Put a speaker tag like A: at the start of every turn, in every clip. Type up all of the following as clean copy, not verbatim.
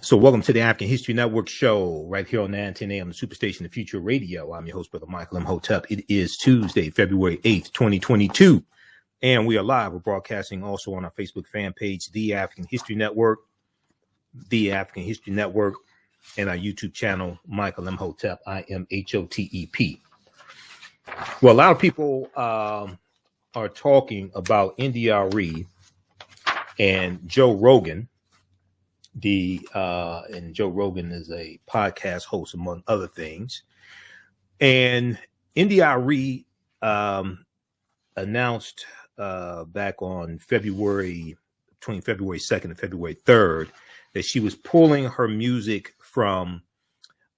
A: So welcome to the African History Network show right here on 910 AM, the Superstation, the Future Radio. I'm your host, Brother Michael Imhotep. It is Tuesday, February 8th, 2022. And we are live. We're broadcasting also on our Facebook fan page, The African History Network, The African History Network, and our YouTube channel, Michael Imhotep, Imhotep. Well, a lot of people are talking about Arie and Joe Rogan. And Joe Rogan is a podcast host, among other things. And Arie announced back on between February 2nd and February 3rd, that she was pulling her music from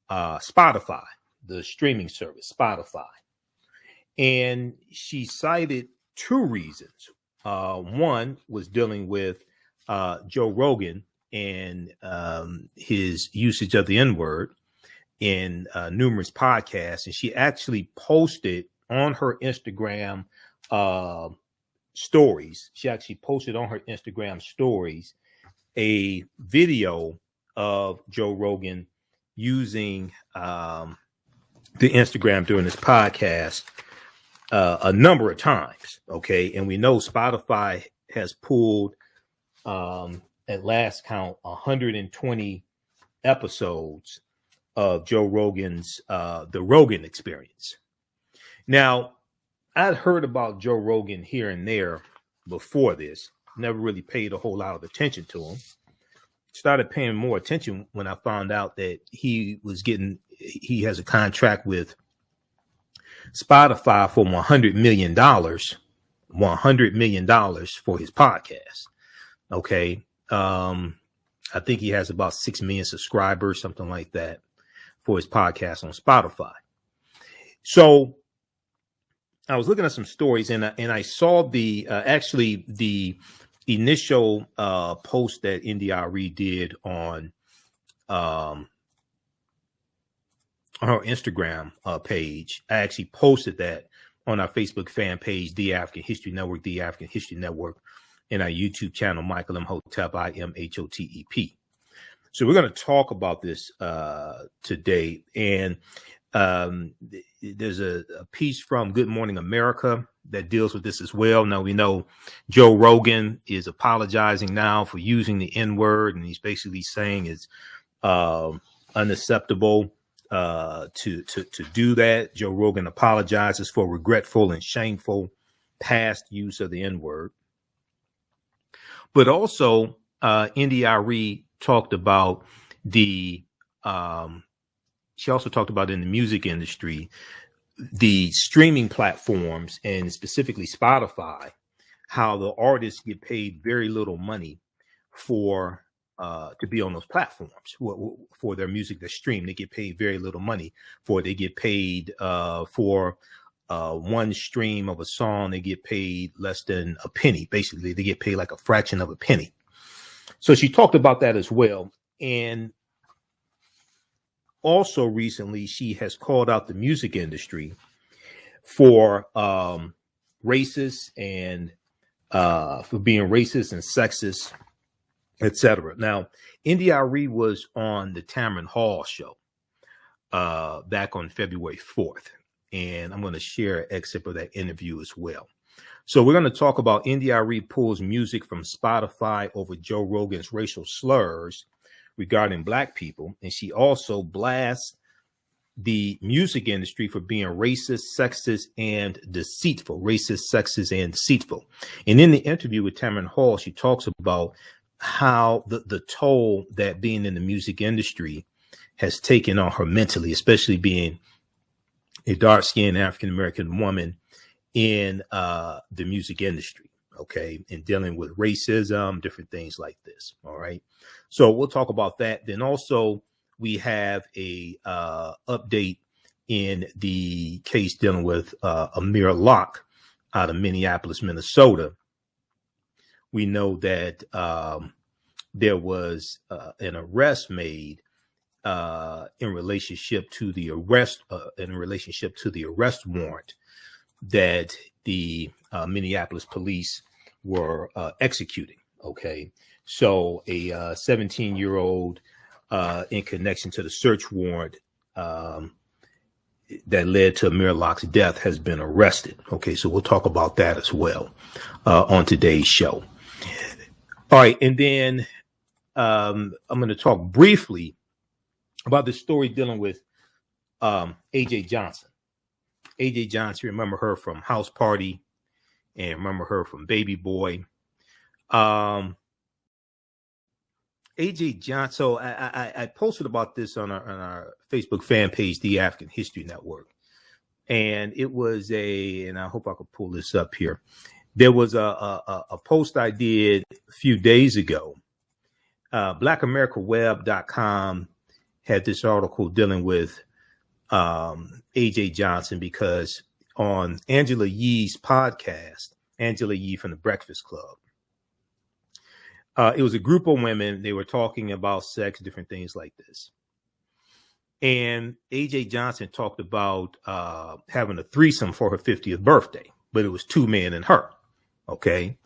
A: Spotify, the streaming service, Spotify. And she cited two reasons. One was dealing with Joe Rogan and his usage of the N-word in numerous podcasts. And she actually posted on her Instagram stories. A video of Joe Rogan using the Instagram during this podcast a number of times. Okay. And we know Spotify has pulled at last count 120 episodes of Joe Rogan's The Rogan Experience. Now, I'd heard about Joe Rogan here and there before this, never really paid a whole lot of attention to him. Started paying more attention when I found out that he has a contract with Spotify for $100 million for his podcast. Okay. I think he has about 6 million subscribers, something like that, for his podcast on Spotify. So I was looking at some stories and I saw the initial post that Arie did on her Instagram page. I actually posted that on our Facebook fan page, The African History Network, The African History Network, and our YouTube channel, Michael Imhotep, Imhotep. So we're going to talk about this today. And there's a piece from Good Morning America that deals with this as well. Now, we know Joe Rogan is apologizing now for using the N-word, and he's basically saying it's unacceptable to do that. Joe Rogan apologizes for regretful and shameful past use of the N-word. But also, Arie talked about she also talked about in the music industry, the streaming platforms and specifically Spotify, how the artists get paid very little money to be on those platforms for their music that's streamed. They get paid very little money they get paid for one stream of a song. They get paid less than a penny. Basically, they get paid like a fraction of a penny. So she talked about that as well. And also recently, she has called out the music industry for racist and for being racist and sexist, etc. Now, Arie was on the TheAHNShow back on February 4th. And I'm going to share an excerpt of that interview as well. So we're going to talk about Arie pulls music from Spotify over Joe Rogan's racial slurs regarding Black people. And she also blasts the music industry for being racist, sexist, and deceitful. And in the interview with TheAHNShow, she talks about how the toll that being in the music industry has taken on her mentally, especially being a dark-skinned African-American woman in the music industry, okay, and dealing with racism, different things like this, all right? So we'll talk about that. Then also we have a update in the case dealing with Amir Locke out of Minneapolis, Minnesota. We know that there was an arrest made in relationship to the arrest warrant that the Minneapolis police were executing. Okay, so a 17-year-old in connection to the search warrant that led to Amir Locke's death has been arrested. Okay, so we'll talk about that as well on today's show. All right, and then I'm going to talk briefly about the story dealing with AJ Johnson. AJ Johnson, remember her from House Party and remember her from Baby Boy. AJ Johnson, so I posted about this on our Facebook fan page, The African History Network. And it was and I hope I could pull this up here. There was a post I did a few days ago. BlackAmericaWeb.com had this article dealing with AJ Johnson because on Angela Yee's podcast, Angela Yee from the Breakfast Club, it was a group of women. They were talking about sex, different things like this. And AJ Johnson talked about having a threesome for her 50th birthday, but it was 2 men and her. Okay.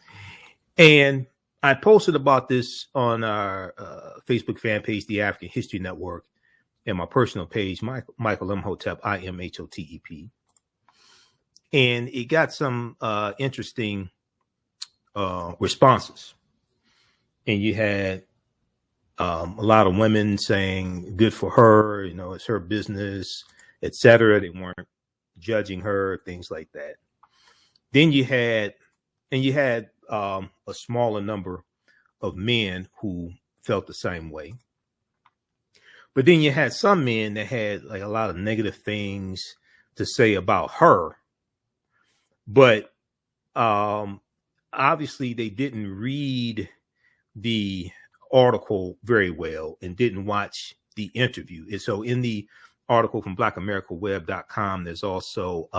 A: And I posted about this on our Facebook fan page, The African History Network, and my personal page, Michael Imhotep, Imhotep. And it got some interesting responses. And you had a lot of women saying good for her, you know, it's her business, etc. They weren't judging her, things like that. Then you had a smaller number of men who felt the same way. But then you had some men that had like a lot of negative things to say about her. But obviously they didn't read the article very well and didn't watch the interview. And so in the article from blackamericaweb.com, there's also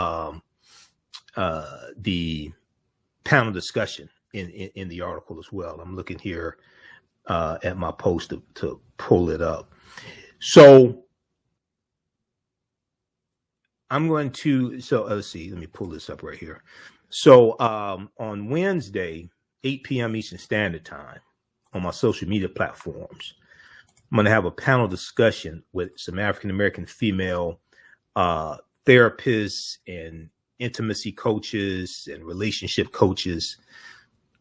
A: the panel discussion in the article as well. I'm looking here at my post to pull it up. So let's see, let me pull this up right here. So on Wednesday, 8 p.m. Eastern Standard Time, on my social media platforms, I'm going to have a panel discussion with some African-American female therapists and intimacy coaches and relationship coaches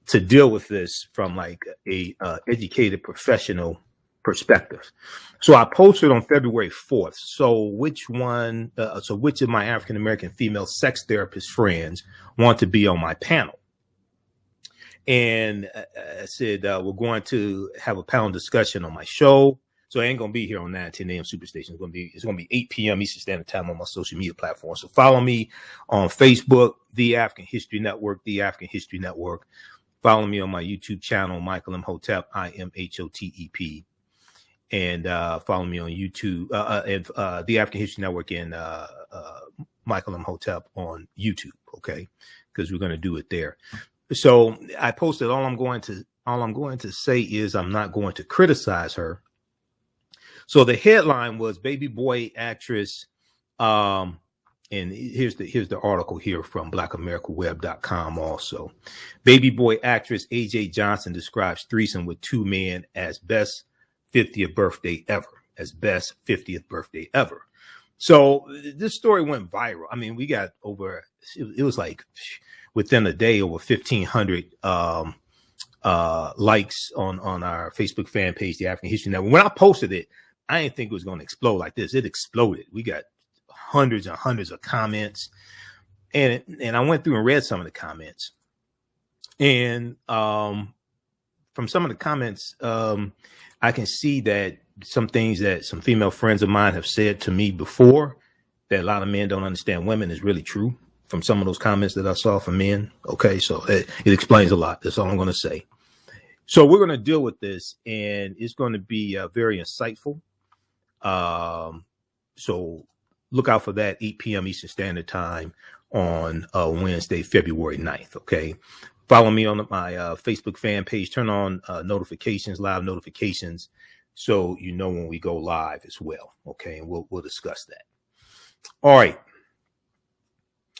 A: to deal with this from like a educated professional perspective. So I posted on February 4th. So which of my African-American female sex therapist friends want to be on my panel? And I said, we're going to have a panel discussion on my show. So I ain't going to be here on 9:10 a.m. Superstation. It's going to be 8 p.m. Eastern Standard Time on my social media platform. So follow me on Facebook, The African History Network, The African History Network. Follow me on my YouTube channel, Michael Imhotep, Imhotep. And follow me on YouTube, The African History Network and Michael Imhotep on YouTube, okay? Because we're going to do it there. So I posted all I'm going to say is I'm not going to criticize her. So the headline was Baby Boy actress, and here's the article here from blackamericaweb.com also. Baby Boy actress AJ Johnson describes threesome with 2 men as best 50th birthday ever. So this story went viral. I mean, we got it was like within a day over 1,500 likes on our Facebook fan page, The African History Network. When I posted it, I didn't think it was going to explode like this. It exploded. We got hundreds and hundreds of comments, and I went through and read some of the comments, and from some of the comments, I can see that some things that some female friends of mine have said to me before, that a lot of men don't understand women, is really true. From some of those comments that I saw from men. Okay, so it explains a lot. That's all I'm going to say. So we're going to deal with this, and it's going to be very insightful. So look out for that, 8 p.m. Eastern Standard Time on Wednesday, February 9th. Okay, follow me on my Facebook fan page. Turn on notifications, live notifications, so you know when we go live as well. Okay, and we'll discuss that. All right.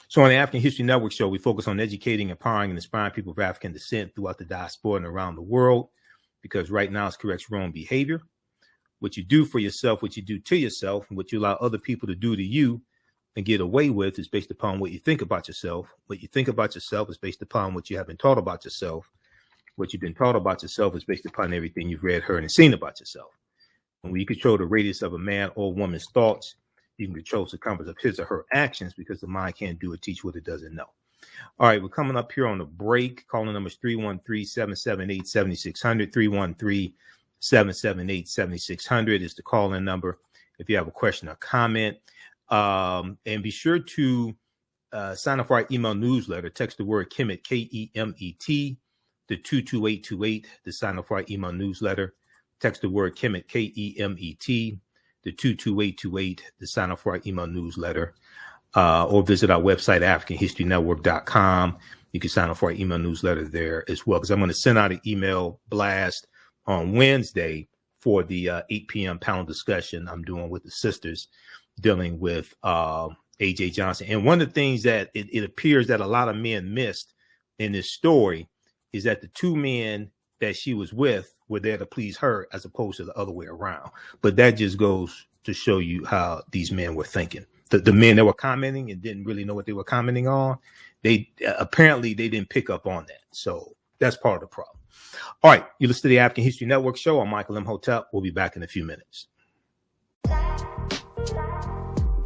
A: So on the African History Network show, we focus on educating, empowering, and inspiring people of African descent throughout the diaspora and around the world, because right now it's corrects wrong behavior. What you do for yourself, what you do to yourself, and what you allow other people to do to you and get away with is based upon what you think about yourself. What you think about yourself is based upon what you have been taught about yourself. What you've been taught about yourself is based upon everything you've read, heard, and seen about yourself. And when you control the radius of a man or woman's thoughts, you can control the circumference of his or her actions, because the mind can't do or teach what it doesn't know. All right, we're coming up here on the break. Calling numbers 313-778-7600, 313-778-7600 is the call-in number if you have a question or comment. And be sure to sign up for our email newsletter. Text the word Kemet, Kemet, to 22828 to sign up for our email newsletter. Text the word Kemet, Kemet, to 22828 to sign up for our email newsletter. Or visit our website, AfricanHistoryNetwork.com. You can sign up for our email newsletter there as well, because I'm going to send out an email blast on Wednesday for the 8 p.m. panel discussion I'm doing with the sisters dealing with A.J. Johnson. And one of the things that it appears that a lot of men missed in this story is that the two men that she was with were there to please her as opposed to the other way around. But that just goes to show you how these men were thinking. The men that were commenting and didn't really know what they were commenting on, they didn't pick up on that. So that's part of the problem. All right, you listen to the African History Network show. I'm Michael Imhotep. We'll be back in a few minutes.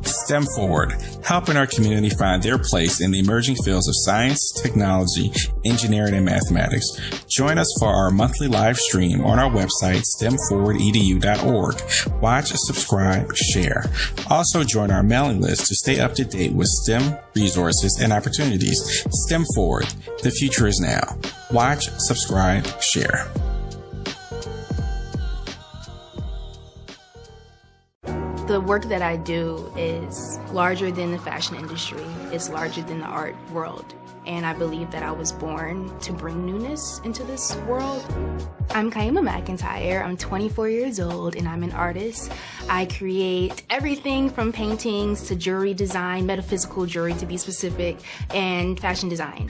B: STEM Forward, helping our community find their place in the emerging fields of science, technology, engineering, and mathematics. Join us for our monthly live stream on our website, stemforwardedu.org. Watch, subscribe, share. Also join our mailing list to stay up to date with STEM resources and opportunities. STEM Forward, the future is now. Watch, subscribe, share.
C: The work that I do is larger than the fashion industry. It's larger than the art world. And I believe that I was born to bring newness into this world. I'm Kaima McIntyre. I'm 24 years old and I'm an artist. I create everything from paintings to jewelry design, metaphysical jewelry to be specific, and fashion design.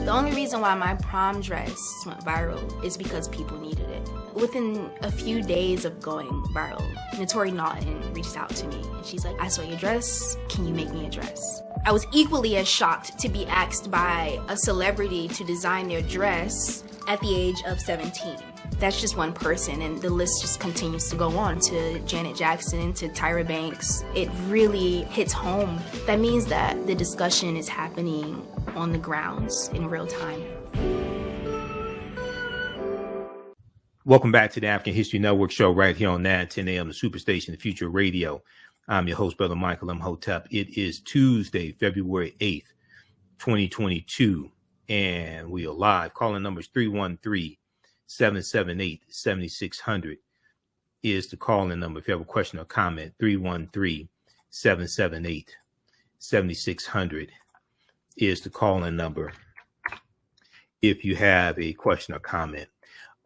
C: The only reason why my prom dress went viral is because people needed it. Within a few days of going viral, Notori Naughton reached out to me and she's like, I saw your dress, can you make me a dress? I was equally as shocked to be asked by a celebrity to design their dress at the age of 17. That's just one person, and the list just continues to go on to Janet Jackson, to Tyra Banks. It really hits home. That means that the discussion is happening on the grounds in real time.
A: Welcome back to the African History Network show right here on 910 AM, the Superstation, the Future Radio. I'm your host, Brother Michael Imhotep. It is Tuesday, February 8th, 2022, and we are live. Calling numbers 313-778-7600 is the call-in number. If you have a question or comment, 313-778-7600 is the call-in number if you have a question or comment.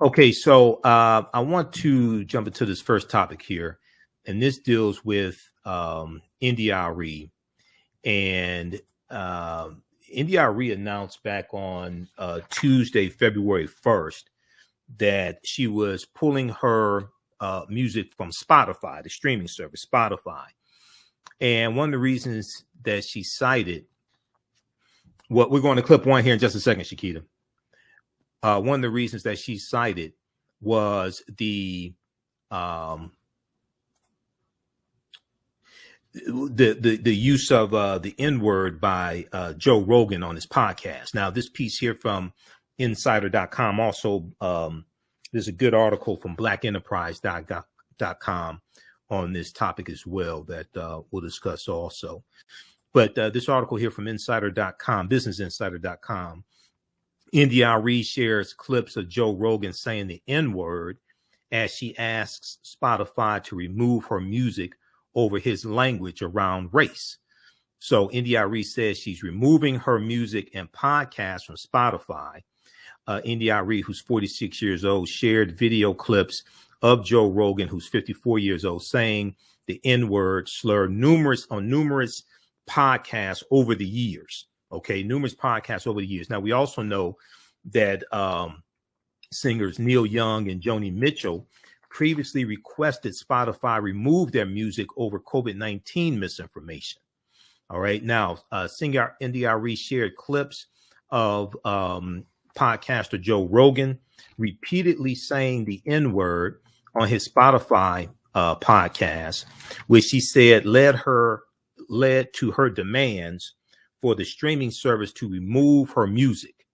A: Okay, so I want to jump into this first topic here, and this deals with Arie. And Arie announced back on Tuesday, February 1st, that she was pulling her music from Spotify, the streaming service Spotify. And one of the reasons that she cited, well, we're going to clip one here in just a second, Shakita. One of the reasons that she cited was the use of the N-word by Joe Rogan on his podcast. Now, this piece here from Insider.com. Also, there's a good article from BlackEnterprise.com on this topic as well that we'll discuss also. But this article here from Insider.com, BusinessInsider.com, Arie shares clips of Joe Rogan saying the N-word as she asks Spotify to remove her music over his language around race. So Arie says she's removing her music and podcasts from Spotify. Arie, who's 46 years old, shared video clips of Joe Rogan, who's 54 years old, saying the N-word slur numerous podcasts over the years. Okay, numerous podcasts over the years. Now, we also know that singers Neil Young and Joni Mitchell previously requested Spotify remove their music over COVID-19 misinformation. All right. Now, singer Arie shared clips of podcaster Joe Rogan repeatedly saying the N-word on his Spotify podcast, which she said led to her demands for the streaming service to remove her music.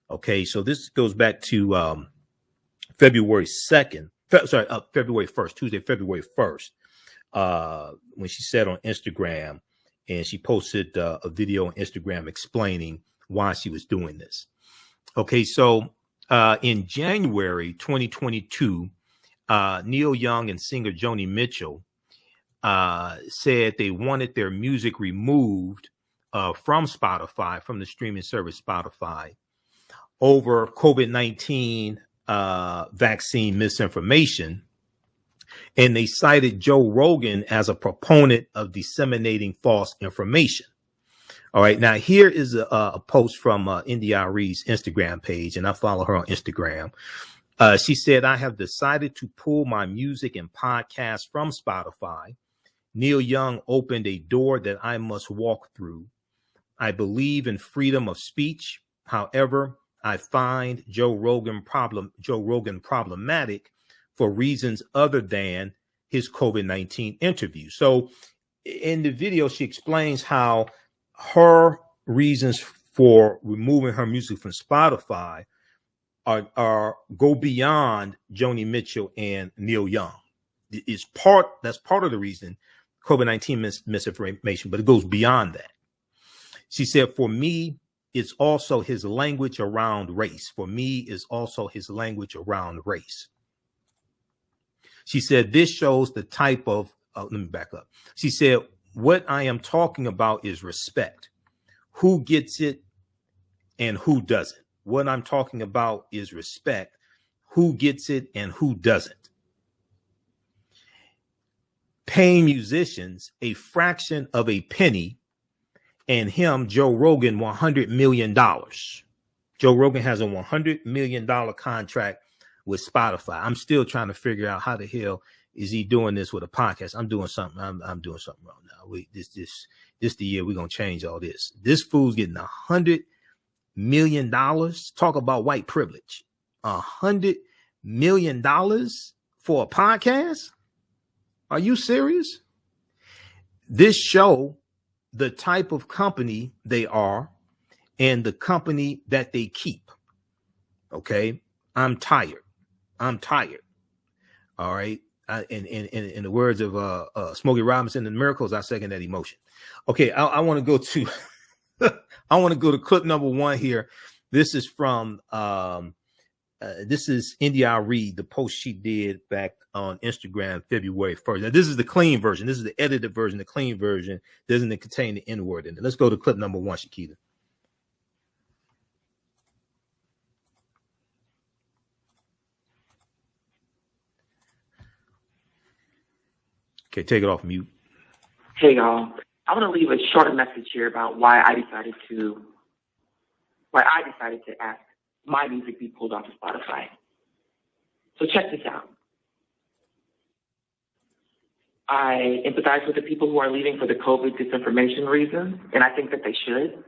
A: Okay, so this goes back to February 1st, Tuesday, February 1st, when she said on Instagram, and she posted a video on Instagram explaining why she was doing this. Okay, so in January 2022, Neil Young and singer Joni Mitchell said they wanted their music removed from Spotify, from the streaming service Spotify, over COVID-19 vaccine misinformation. And they cited Joe Rogan as a proponent of disseminating false information. All right. Now, here is a post from Arie's Instagram page, and I follow her on Instagram. She said, I have decided to pull my music and podcasts from Spotify. Neil Young opened a door that I must walk through. I believe in freedom of speech. However, I find Joe Rogan problematic for reasons other than his COVID-19 interview. So in the video, she explains how her reasons for removing her music from Spotify are go beyond Joni Mitchell and Neil Young. That's part of the reason, COVID-19 misinformation, but it goes beyond that. She said, for me, it's also his language around race. For me, is also his language around race. She said, this shows the type of, let me back up. She said, what I am talking about is respect. Who gets it and who doesn't? What I'm talking about is respect. Who gets it and who doesn't? Paying musicians a fraction of a penny, and him, Joe Rogan, $100 million. Joe Rogan has a $100 million contract with Spotify. I'm still trying to figure out how the hell is he doing this with a podcast. I'm doing something. I'm doing something wrong now. This the year we're gonna change all this. This fool's getting $100 million. Talk about white privilege. $100 million for a podcast? Are you serious? This show the type of company they are and the company that they keep. Okay, I'm tired. All right. In the words of Smokey Robinson and Miracles, I second that emotion. Okay, I want to go to I want to go to clip number one here. This is from this is Arie, the post she did back on Instagram February 1st. Now, this is the clean version. This is the edited version. The clean version doesn't contain the N-word in it. Let's go to clip number one, Shakita. Okay, take it off mute.
D: Hey, y'all. I want to leave a short message here about why I decided to ask my music be pulled off of Spotify. So check this out. I empathize with the people who are leaving for the COVID disinformation reasons, and I think that they should.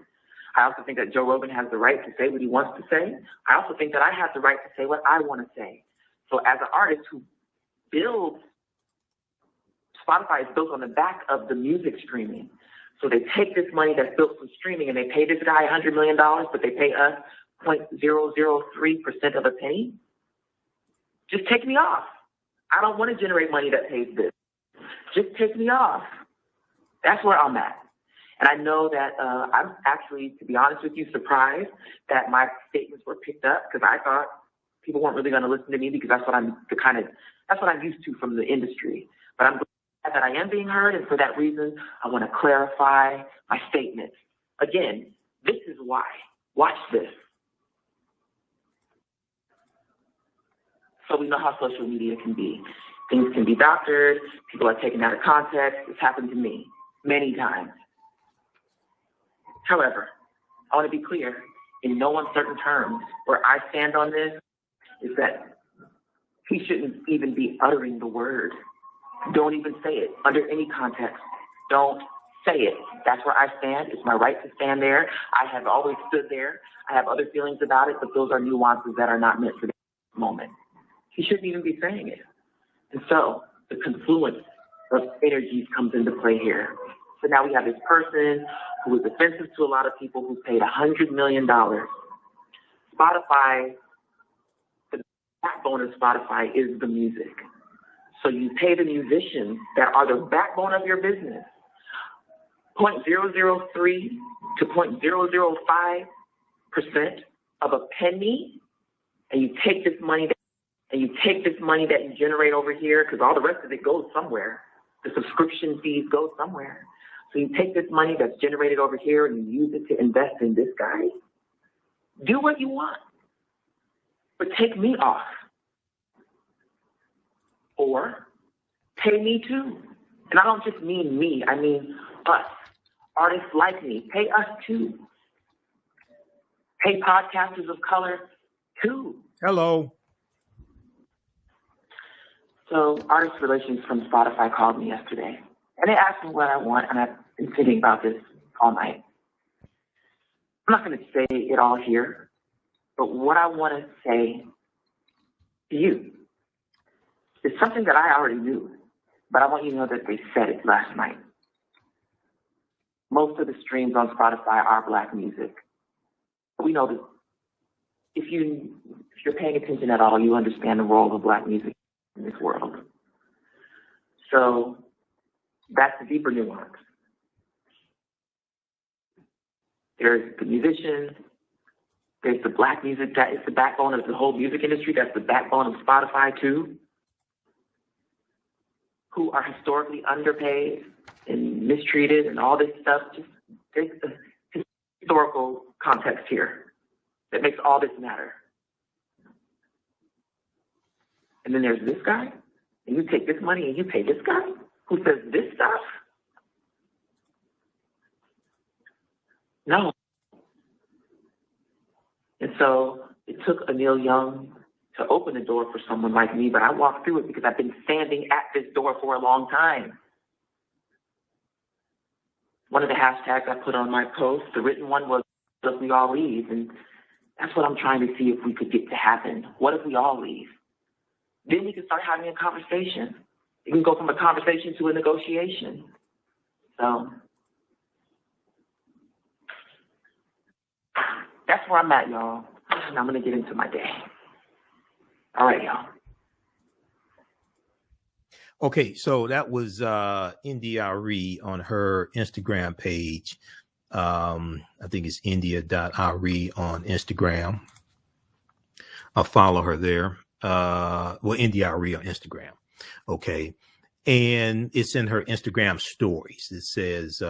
D: I also think that Joe Rogan has the right to say what he wants to say. I also think that I have the right to say what I want to say. So as an artist who builds, Spotify is built on the back of the music streaming. So they take this money that's built from streaming and they pay this guy $100 million, but they pay us 0.003% of a penny. Just take me off. I don't want to generate money that pays this. Just take me off. That's where I'm at. And I know that I'm actually, to be honest with you, surprised that my statements were picked up, because I thought people weren't really going to listen to me, because that's what I'm used to from the industry. But I'm glad that I am being heard, and for that reason, I want to clarify my statements. Again, this is why. Watch this. So we know how social media can be. Things can be doctored. People are taken out of context. It's happened to me many times. However, I want to be clear, in no uncertain terms, where I stand on this is that he shouldn't even be uttering the word. Don't even say it under any context. Don't say it. That's where I stand. It's my right to stand there. I have always stood there. I have other feelings about it, but those are nuances that are not meant for this moment. He shouldn't even be saying it. And so the confluence of energies comes into play here. So now we have this person who is offensive to a lot of people who's paid $100 million. Spotify, the backbone of Spotify is the music. So you pay the musicians that are the backbone of your business 0.003 to 0.005% of a penny, and you take this money that you generate over here, because all the rest of it goes somewhere. The subscription fees go somewhere. So you take this money that's generated over here and you use it to invest in this guy. Do what you want, but take me off. Or pay me too. And I don't just mean me, I mean us. Artists like me, pay us too. Pay podcasters of color too.
A: Hello. So
D: Artist Relations from Spotify called me yesterday, and they asked me what I want, and I've been thinking about this all night. I'm not going to say it all here, but what I want to say to you is something that I already knew, but I want you to know that they said it last night. Most of the streams on Spotify are Black music. We know that if you're paying attention at all, you understand the role of Black music in this world. So that's the deeper nuance. There's the musicians, there's the Black music that is the backbone of the whole music industry, that's the backbone of Spotify too, who are historically underpaid and mistreated and all this stuff. Just there's a historical context here that makes all this matter. And then there's this guy, and you take this money and you pay this guy who says this stuff? No. And so it took Anil Young to open the door for someone like me, but I walked through it because I've been standing at this door for a long time. One of the hashtags I put on my post, the written one, was "If we all leave," and that's what I'm trying to see if we could get to happen. What if we all leave? Then we can start having a conversation. It can go from a conversation to a negotiation. So that's where I'm at, y'all. And I'm going to get into my day. All right, y'all.
A: Okay, so that was Arie on her Instagram page. I think it's india.arie on Instagram. I'll follow her there. Arie on Instagram. Okay. And it's in her Instagram stories. It says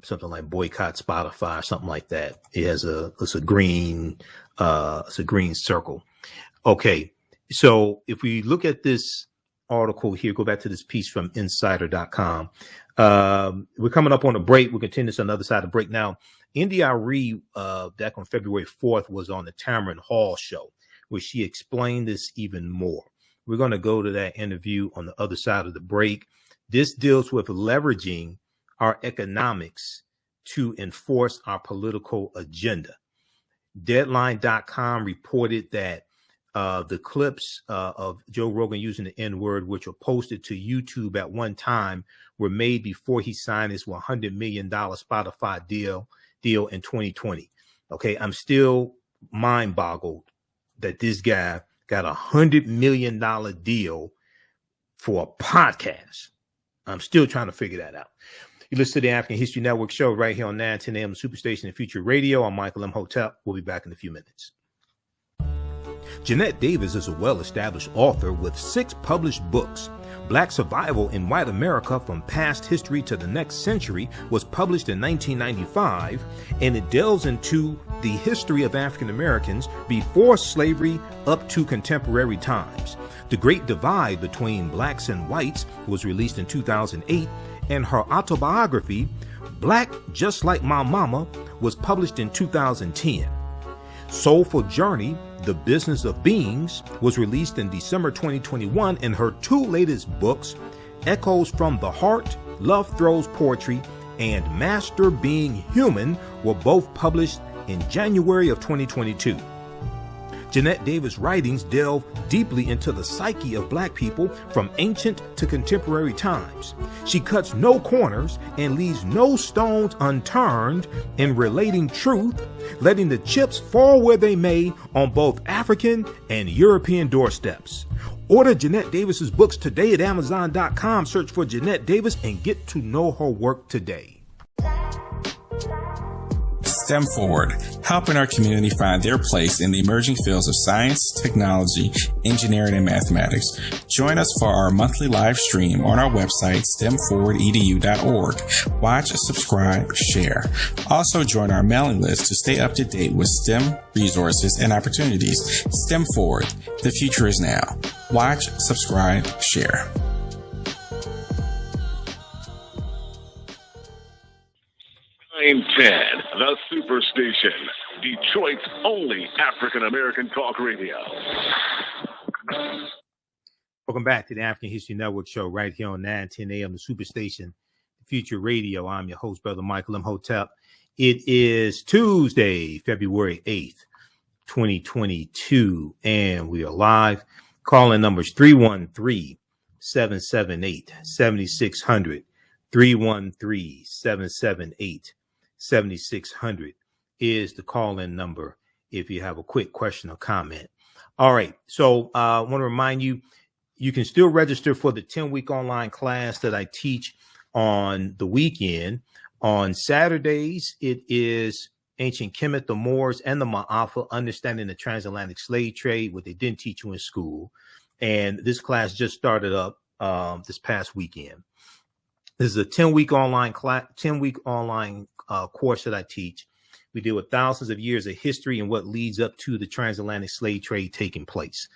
A: something like boycott Spotify, something like that. It's a green circle. Okay. So if we look at this article here, go back to this piece from insider.com. We're coming up on a break. We'll continue this on the other side of the break. Now, Arie, back on February 4th, was on the Tamron Hall show, where she explained this even more. We're going to go to that interview on the other side of the break. This deals with leveraging our economics to enforce our political agenda. Deadline.com reported that the clips of Joe Rogan using the N-word, which were posted to YouTube at one time, were made before he signed his $100 million Spotify deal in 2020. Okay, I'm still mind boggled that this guy got $100 million deal for a podcast. I'm still trying to figure that out. You listen to the African History Network show right here on 910 AM Superstation and Future Radio. I'm Michael Imhotep. We'll be back in a few minutes. Jeanette Davis is a well-established author with 6 published books. Black Survival in White America from Past History to the Next Century was published in 1995, and it delves into the history of African Americans before slavery up to contemporary times. The Great Divide Between Blacks and Whites was released in 2008, and her autobiography, Black Just Like My Mama, was published in 2010. Soulful Journey, The Business of Beings, was released in December 2021, and her two latest books, Echoes from the Heart, Love Throws Poetry, and Master Being Human, were both published in January of 2022. Jeanette Davis' writings delve deeply into the psyche of Black people from ancient to contemporary times. She cuts no corners and leaves no stones unturned in relating truth, letting the chips fall where they may on both African and European doorsteps. Order Jeanette Davis's books today at Amazon.com. Search for Jeanette Davis and get to know her work today.
B: STEM Forward, helping our community find their place in the emerging fields of science, technology, engineering, and mathematics. Join us for our monthly live stream on our website, stemforwardedu.org. Watch, subscribe, share. Also join our mailing list to stay up to date with STEM resources and opportunities. STEM Forward, the future is now. Watch, subscribe, share.
E: Ted, the Superstation, Detroit's only African-American talk radio.
A: Welcome back to the African History Network show right here on 910 AM, the Superstation, Future Radio. I'm your host, Brother Michael Imhotep. It is Tuesday, February 8th, 2022, and we are live. Calling numbers 313-778-7600, 313-778-7600 is the call-in number if you have a quick question or comment. All right. So I want to remind you, you can still register for the 10-week online class that I teach on the weekend. On Saturdays, it is Ancient Kemet, the Moors, and the Maafa, Understanding the Transatlantic Slave Trade, what they didn't teach you in school. And this class just started up this past weekend. This is a 10-week online class, 10-week online course that I teach. We deal with thousands of years of history and what leads up to the transatlantic slave trade taking place.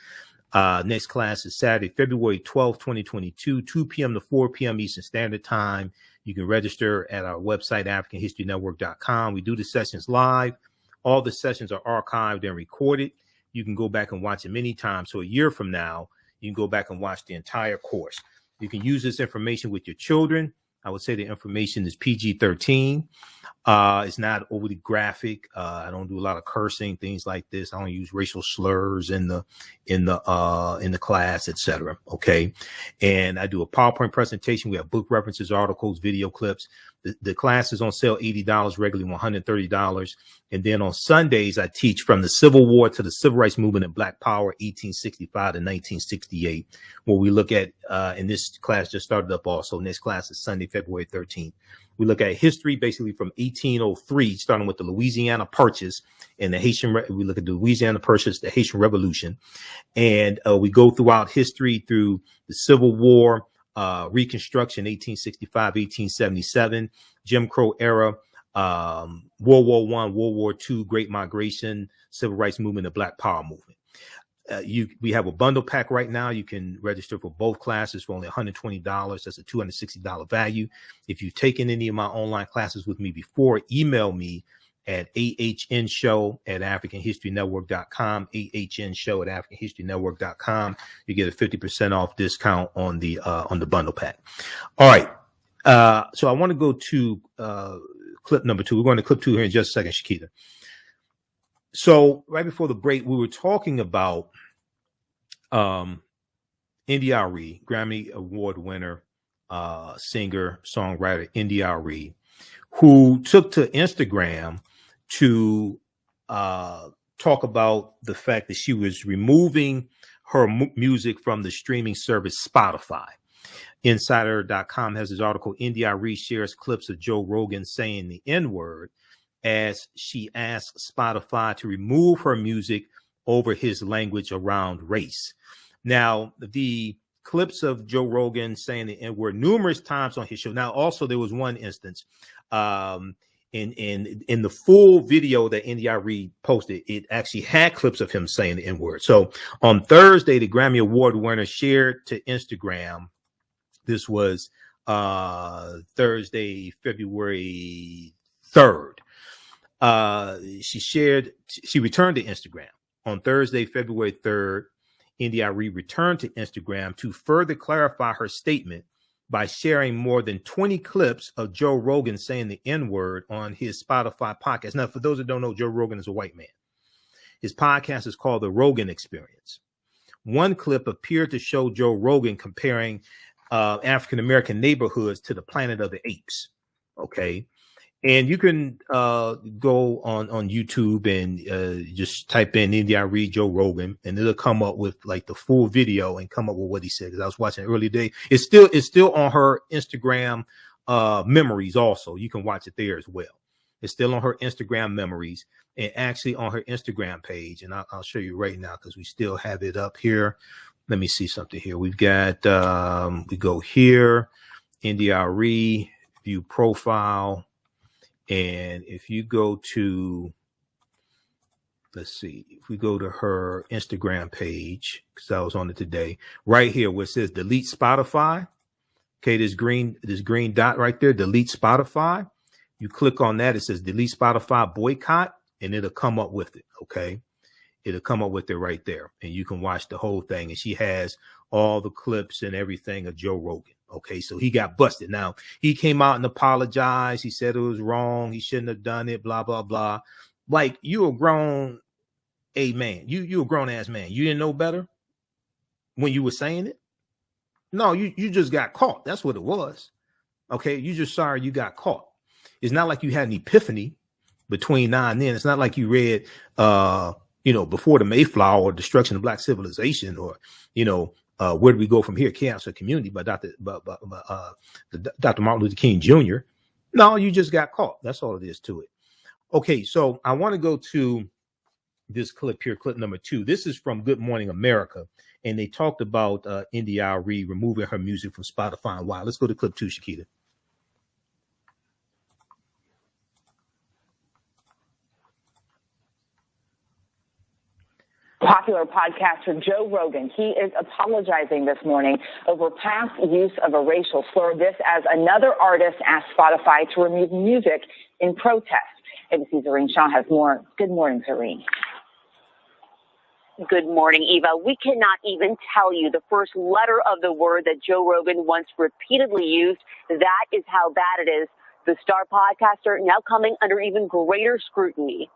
A: Next class is Saturday, February 12th, 2022, 2 p.m. to 4 p.m. Eastern Standard Time. You can register at our website, AfricanHistoryNetwork.com. We do the sessions live. All the sessions are archived and recorded. You can go back and watch them anytime. So a year from now, you can go back and watch the entire course. You can use this information with your children. I would say the information is PG-13. It's not overly graphic. I don't do a lot of cursing, things like this. I don't use racial slurs in the class, etc. Okay. And I do a PowerPoint presentation. We have book references, articles, video clips. The class is on sale $80, regularly $130. And then on Sundays, I teach from the Civil War to the Civil Rights Movement and Black Power, 1865 to 1968, where we look at, and this class just started up also. Next class is Sunday, February 13th. We look at history basically from 1803, starting with the Louisiana Purchase and the Haitian. We look at the Louisiana Purchase, the Haitian Revolution, and we go throughout history through the Civil War, Reconstruction, 1865, 1877, Jim Crow era, World War I, World War II, Great Migration, Civil Rights Movement, the Black Power Movement. We have a bundle pack right now. You can register for both classes for only $120. That's a $260 value. If you've taken any of my online classes with me before, email me at AHNshow@AfricanHistoryNetwork.com, AHNshow@AfricanHistoryNetwork.com. You get a 50% off discount on the bundle pack. All right. So I want to go to clip number 2. We're going to clip 2 here in just a second, Shakita. So right before the break, we were talking about Arie, Grammy Award winner, singer, songwriter, Arie, who took to Instagram to talk about the fact that she was removing her music from the streaming service Spotify. Insider.com has this article. Arie shares clips of Joe Rogan saying the N-word as she asks Spotify to remove her music over his language around race. Now, the clips of Joe Rogan saying the N-word numerous times on his show. Now, also, there was one instance in the full video that Arie posted, it actually had clips of him saying the N-word. So on Thursday, the Grammy Award winner shared to Instagram. This was Thursday, February 3rd. She returned to Instagram on Thursday, February 3rd. Arie returned to Instagram to further clarify her statement by sharing more than 20 clips of Joe Rogan saying the N-word on his Spotify podcast. Now, for those that don't know, Joe Rogan is a white man. His podcast is called The Rogan Experience. One clip appeared to show Joe Rogan comparing African-American neighborhoods to the Planet of the Apes. Okay. And you can go on YouTube and just type in Arie Joe Rogan, and it'll come up with like the full video and come up with what he said. Because I was watching early day. It's still on her Instagram memories. Also, you can watch it there as well. It's still on her Instagram memories and actually on her Instagram page. And I'll show you right now because we still have it up here. Let me see something here. We've got we go here, Arie, view profile. And if you go to, let's see, if we go to her Instagram page, because I was on it today, right here where it says delete Spotify. Okay, this green dot right there, delete Spotify. You click on that, it says delete Spotify boycott, and it'll come up with it. Okay, it'll come up with it right there, and you can watch the whole thing. And she has all the clips and everything of Joe Rogan. Okay, so he got busted. Now, he came out and apologized. He said it was wrong. He shouldn't have done it, blah, blah, blah. Like, you a grown man. You a grown-ass man. You didn't know better when you were saying it? No, you just got caught. That's what it was. Okay, you just sorry you got caught. It's not like you had an epiphany between now and then. It's not like you read, Before the Mayflower or Destruction of Black Civilization or, Where Do We Go From Here? Chaos or Community by Dr. Martin Luther King Jr. No, you just got caught. That's all it is to it. Okay, so I want to go to this clip here, clip number 2. This is from Good Morning America, and they talked about Arie removing her music from Spotify and why. Let's go to clip 2, Shakita.
F: Popular podcaster Joe Rogan, he is apologizing this morning over past use of a racial slur. This as another artist asked Spotify to remove music in protest. ABC's Arie Shaw has more. Good morning, Arie.
G: Good morning, Eva. We cannot even tell you the first letter of the word that Joe Rogan once repeatedly used. That is how bad it is. The star podcaster now coming under even greater scrutiny.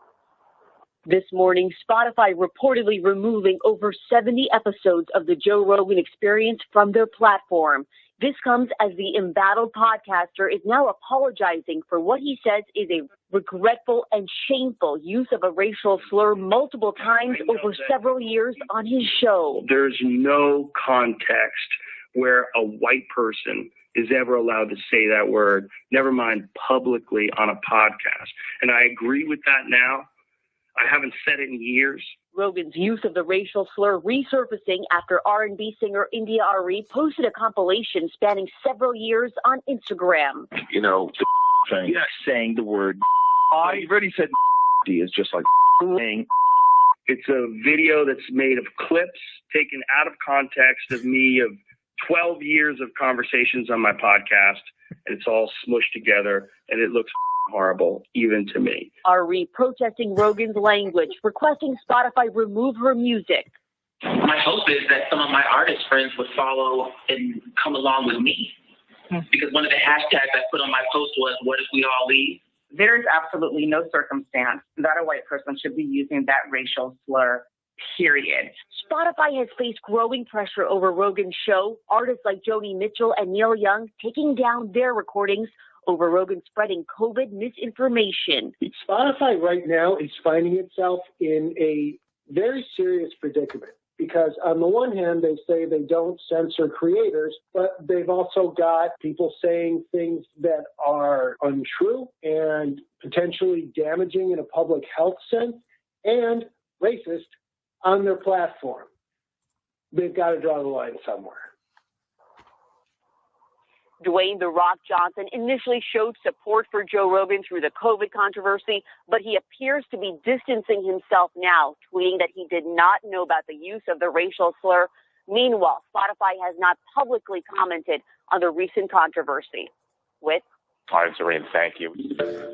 G: This morning, Spotify reportedly removing over 70 episodes of the Joe Rogan Experience from their platform. This comes as the embattled podcaster is now apologizing for what he says is a regretful and shameful use of a racial slur multiple times over several years on his show.
H: There's no context where a white person is ever allowed to say that word, never mind publicly on a podcast. And I agree with that now. I haven't said it in years.
G: Rogan's use of the racial slur resurfacing after R&B singer Arie posted a compilation spanning several years on Instagram.
I: Thing. Yes, saying the word. I already said is just like saying.
H: It's a video that's made of clips taken out of context of me of 12 years of conversations on my podcast, and it's all smushed together, and it looks horrible, even to me.
G: Arie protesting Rogan's language, requesting Spotify remove her music.
J: My hope is that some of my artist friends would follow and come along with me. Because one of the hashtags I put on my post was, what if we all leave?
F: There is absolutely no circumstance that a white person should be using that racial slur, period.
G: Spotify has faced growing pressure over Rogan's show. Artists like Joni Mitchell and Neil Young taking down their recordings over Rogan spreading COVID misinformation.
K: Spotify right now is finding itself in a very serious predicament because on the one hand, they say they don't censor creators, but they've also got people saying things that are untrue and potentially damaging in a public health sense and racist on their platform. They've got to draw the line somewhere.
G: Dwayne "The Rock" Johnson initially showed support for Joe Rogan through the COVID controversy, but he appears to be distancing himself now, tweeting that he did not know about the use of the racial slur. Meanwhile, Spotify has not publicly commented on the recent controversy. With
L: All right, Serene, thank you.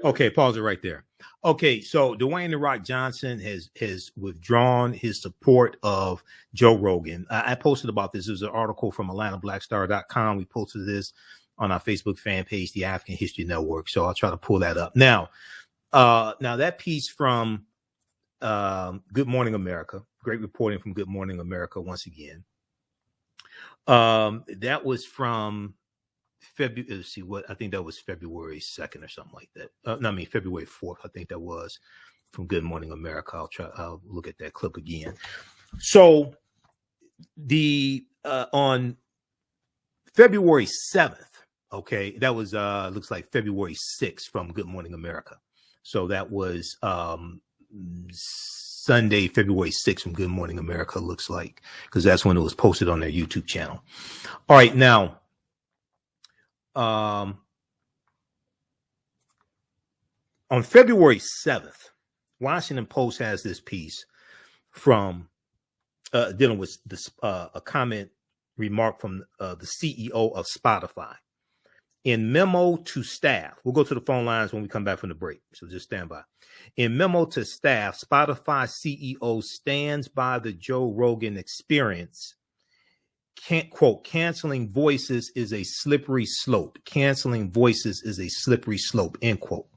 A: Okay, pause it right there. Okay, so Dwayne "The Rock" Johnson has withdrawn his support of Joe Rogan. I posted about this. There's an article from AtlantaBlackStar.com. We posted this on our Facebook fan page, the African History Network. So I'll try to pull that up. Now that piece from Good Morning America, great reporting from Good Morning America once again. That was from February. Let's see, what I think that was February 2nd or something like that. February 4th. I think that was from Good Morning America. I'll look at that clip again. So the on February 7th, okay, that was looks like February 6th from Good Morning America. So that was Sunday, February 6th from Good Morning America, looks like, because that's when it was posted on their YouTube channel. All right, now on February 7th, Washington Post has this piece from dealing with this a comment remark from the CEO of Spotify. In memo to staff, we'll go to the phone lines when we come back from the break, so just stand by. In memo to staff, Spotify CEO stands by the Joe Rogan experience. Can't quote, canceling voices is a slippery slope. Canceling voices is a slippery slope, end quote.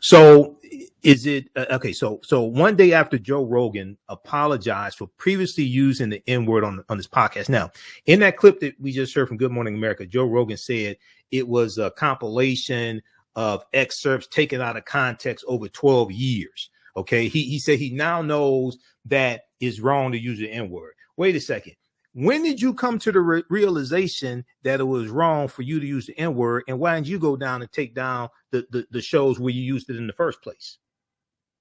A: So is it okay? So one day after Joe Rogan apologized for previously using the N-word on this podcast. Now, in that clip that we just heard from Good Morning America, Joe Rogan said it was a compilation of excerpts taken out of context over 12 years. Okay, he said he now knows that it's wrong to use the N-word. Wait a second. When did you come to the realization that it was wrong for you to use the N-word, and why didn't you go down and take down the shows where you used it in the first place?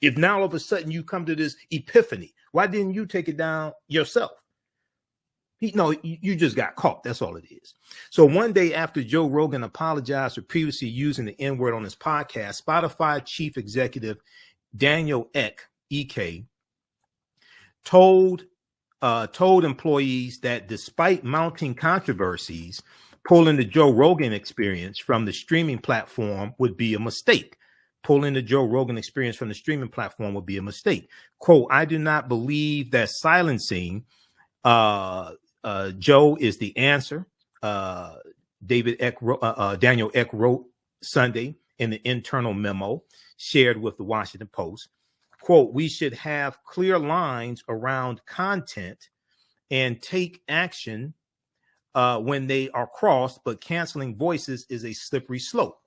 A: If now all of a sudden you come to this epiphany, why didn't you take it down yourself? You just got caught. That's all it is. So one day after Joe Rogan apologized for previously using the N-word on his podcast, Spotify chief executive Daniel Ek, EK, told employees that despite mounting controversies, pulling the Joe Rogan experience from the streaming platform would be a mistake. Pulling the Joe Rogan experience from the streaming platform would be a mistake. Quote, I do not believe that silencing Joe is the answer. Daniel Ek wrote Sunday in the internal memo shared with the Washington Post. Quote, we should have clear lines around content and take action when they are crossed, but canceling voices is a slippery slope.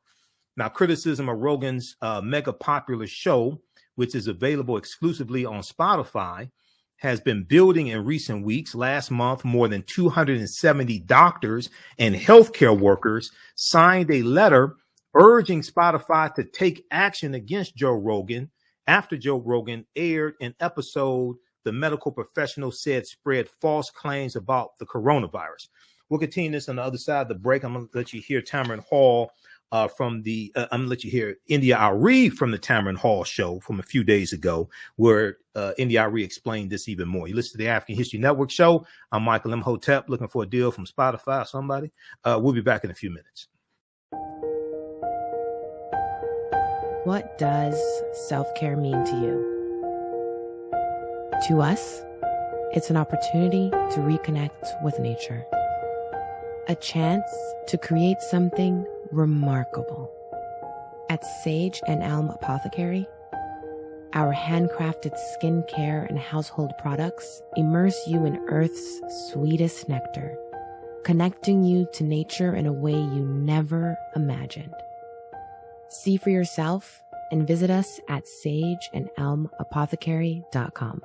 A: Now, criticism of Rogan's mega popular show, which is available exclusively on Spotify, has been building in recent weeks. Last month, more than 270 doctors and healthcare workers signed a letter urging Spotify to take action against Joe Rogan after Joe Rogan aired an episode the medical professional said spread false claims about the coronavirus. We'll continue this on the other side of the break. I'm going to let you hear Tamron Hall I'm going to let you hear India Arie from the Tamron Hall show from a few days ago, where India Arie explained this even more. You listen to the African History Network show. I'm Michael Imhotep, looking for a deal from Spotify or somebody. We'll be back in a few minutes.
M: What does self-care mean to you? To us, it's an opportunity to reconnect with nature. A chance to create something remarkable. At Sage and Elm Apothecary, our handcrafted skincare and household products immerse you in Earth's sweetest nectar, connecting you to nature in a way you never imagined. See for yourself and visit us at sageandelmapothecary.com.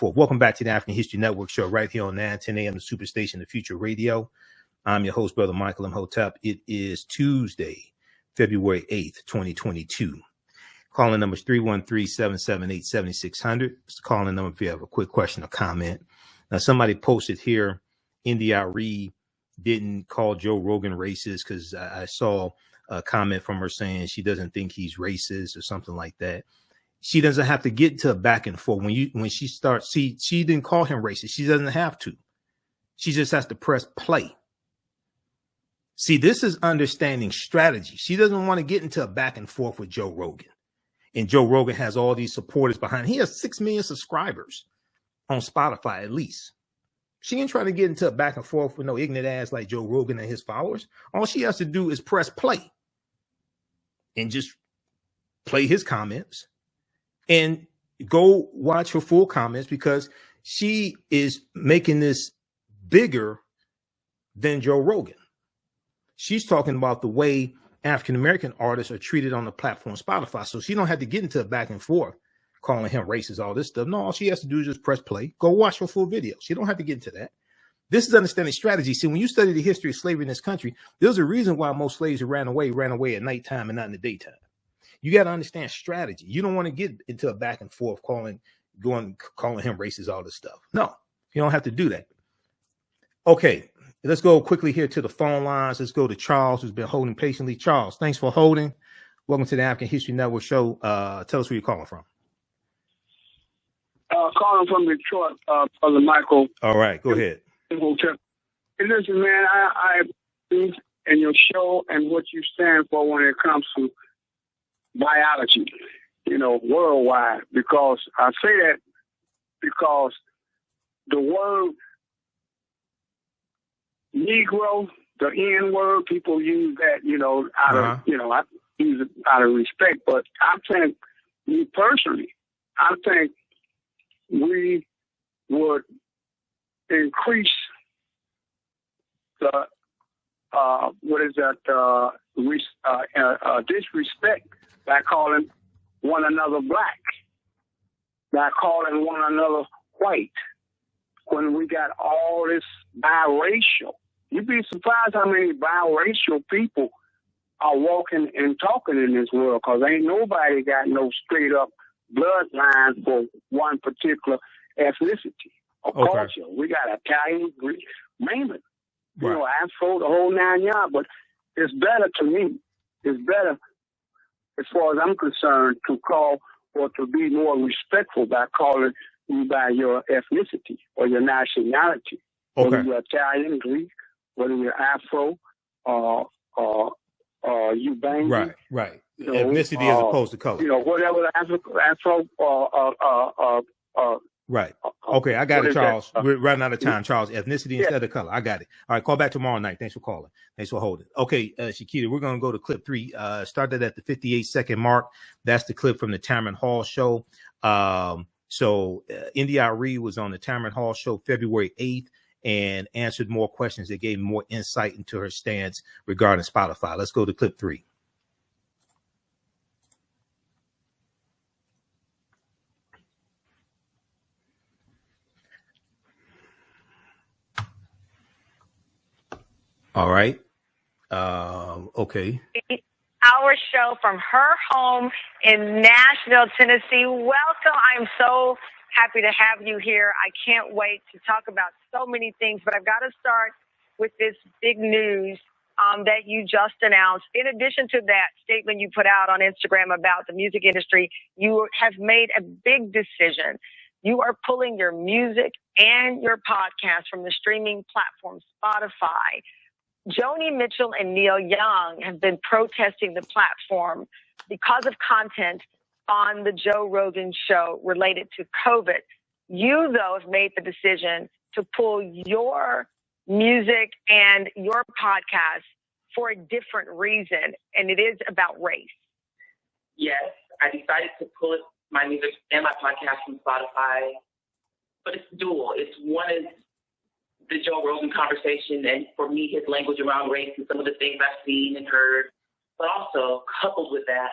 A: Welcome back to the African History Network show right here on 910 a.m. the Superstation, the Future Radio. I'm your host, Brother Michael Imhotep. It is Tuesday, February 8th, 2022. Calling number is 313-778-7600. It's the calling number if you have a quick question or comment. Now, somebody posted here, India Arie didn't call Joe Rogan racist, because I saw a comment from her saying she doesn't think he's racist or something like that. She doesn't have to get to a back and forth. When she starts, she didn't call him racist. She doesn't have to. She just has to press play. See, this is understanding strategy. She doesn't want to get into a back and forth with Joe Rogan. And Joe Rogan has all these supporters behind. He has 6 million subscribers on Spotify, at least. She ain't trying to get into a back and forth with no ignorant ass like Joe Rogan and his followers. All she has to do is press play and just play his comments and go watch her full comments, because she is making this bigger than Joe Rogan. She's talking about the way African-American artists are treated on the platform Spotify. So she don't have to get into a back and forth calling him racist, all this stuff. No, all she has to do is just press play, go watch her full video. She don't have to get into that. This is understanding strategy. See, when you study the history of slavery in this country, there's a reason why most slaves who ran away at nighttime and not in the daytime. You got to understand strategy. You don't want to get into a back and forth calling him racist, all this stuff. No, you don't have to do that. Okay, let's go quickly here to the phone lines. Let's go to Charles, who's been holding patiently. Charles, thanks for holding. Welcome to the African History Network show. Tell us where you're calling from.
L: Calling from Detroit, Brother Michael.
A: All right, go ahead.
L: Imhotep. And listen, man, I believe in your show and what you stand for when it comes to biology, worldwide. Because I say that because the word Negro, the N word, people use that, I use it out of respect. But I think, me personally, we would increase the disrespect by calling one another black, by calling one another white, when we got all this biracial. You'd be surprised how many biracial people are walking and talking in this world, because ain't nobody got no straight up bloodline for one particular ethnicity or culture. We got Italian, Greek, mainly, Afro, the whole 9 yards. But it's better to me. It's better, as far as I'm concerned, to call or to be more respectful by calling you by your ethnicity or your nationality. Whether you're Italian, Greek, whether you're Afro, or you Bangla.
A: Right. Ethnicity as opposed to color.
L: Whatever Afro.
A: Right. Okay, I got it, Charles. We're running out of time, Charles. Ethnicity instead of color. I got it. All right, call back tomorrow night. Thanks for calling. Thanks for holding. Okay, Shakita, we're going to go to clip 3. Started at the 58-second mark. That's the clip from the Tamron Hall show. So India Arie was on the Tamron Hall show February 8th and answered more questions that gave more insight into her stance regarding Spotify. Let's go to clip 3. All right. Okay.
N: Our show from her home in Nashville, Tennessee. Welcome. I'm so happy to have you here. I can't wait to talk about so many things, but I've got to start with this big news that you just announced. In addition to that statement you put out on Instagram about the music industry, you have made a big decision. You are pulling your music and your podcast from the streaming platform Spotify. Joni Mitchell and Neil Young have been protesting the platform because of content on the Joe Rogan show related to COVID. You, though, have made the decision to pull your music and your podcast for a different reason, and it is about race.
J: Yes, I decided to pull my music and my podcast from Spotify, but it's dual. It's one is the Joe Rogan conversation, and for me, his language around race and some of the things I've seen and heard. But also, coupled with that,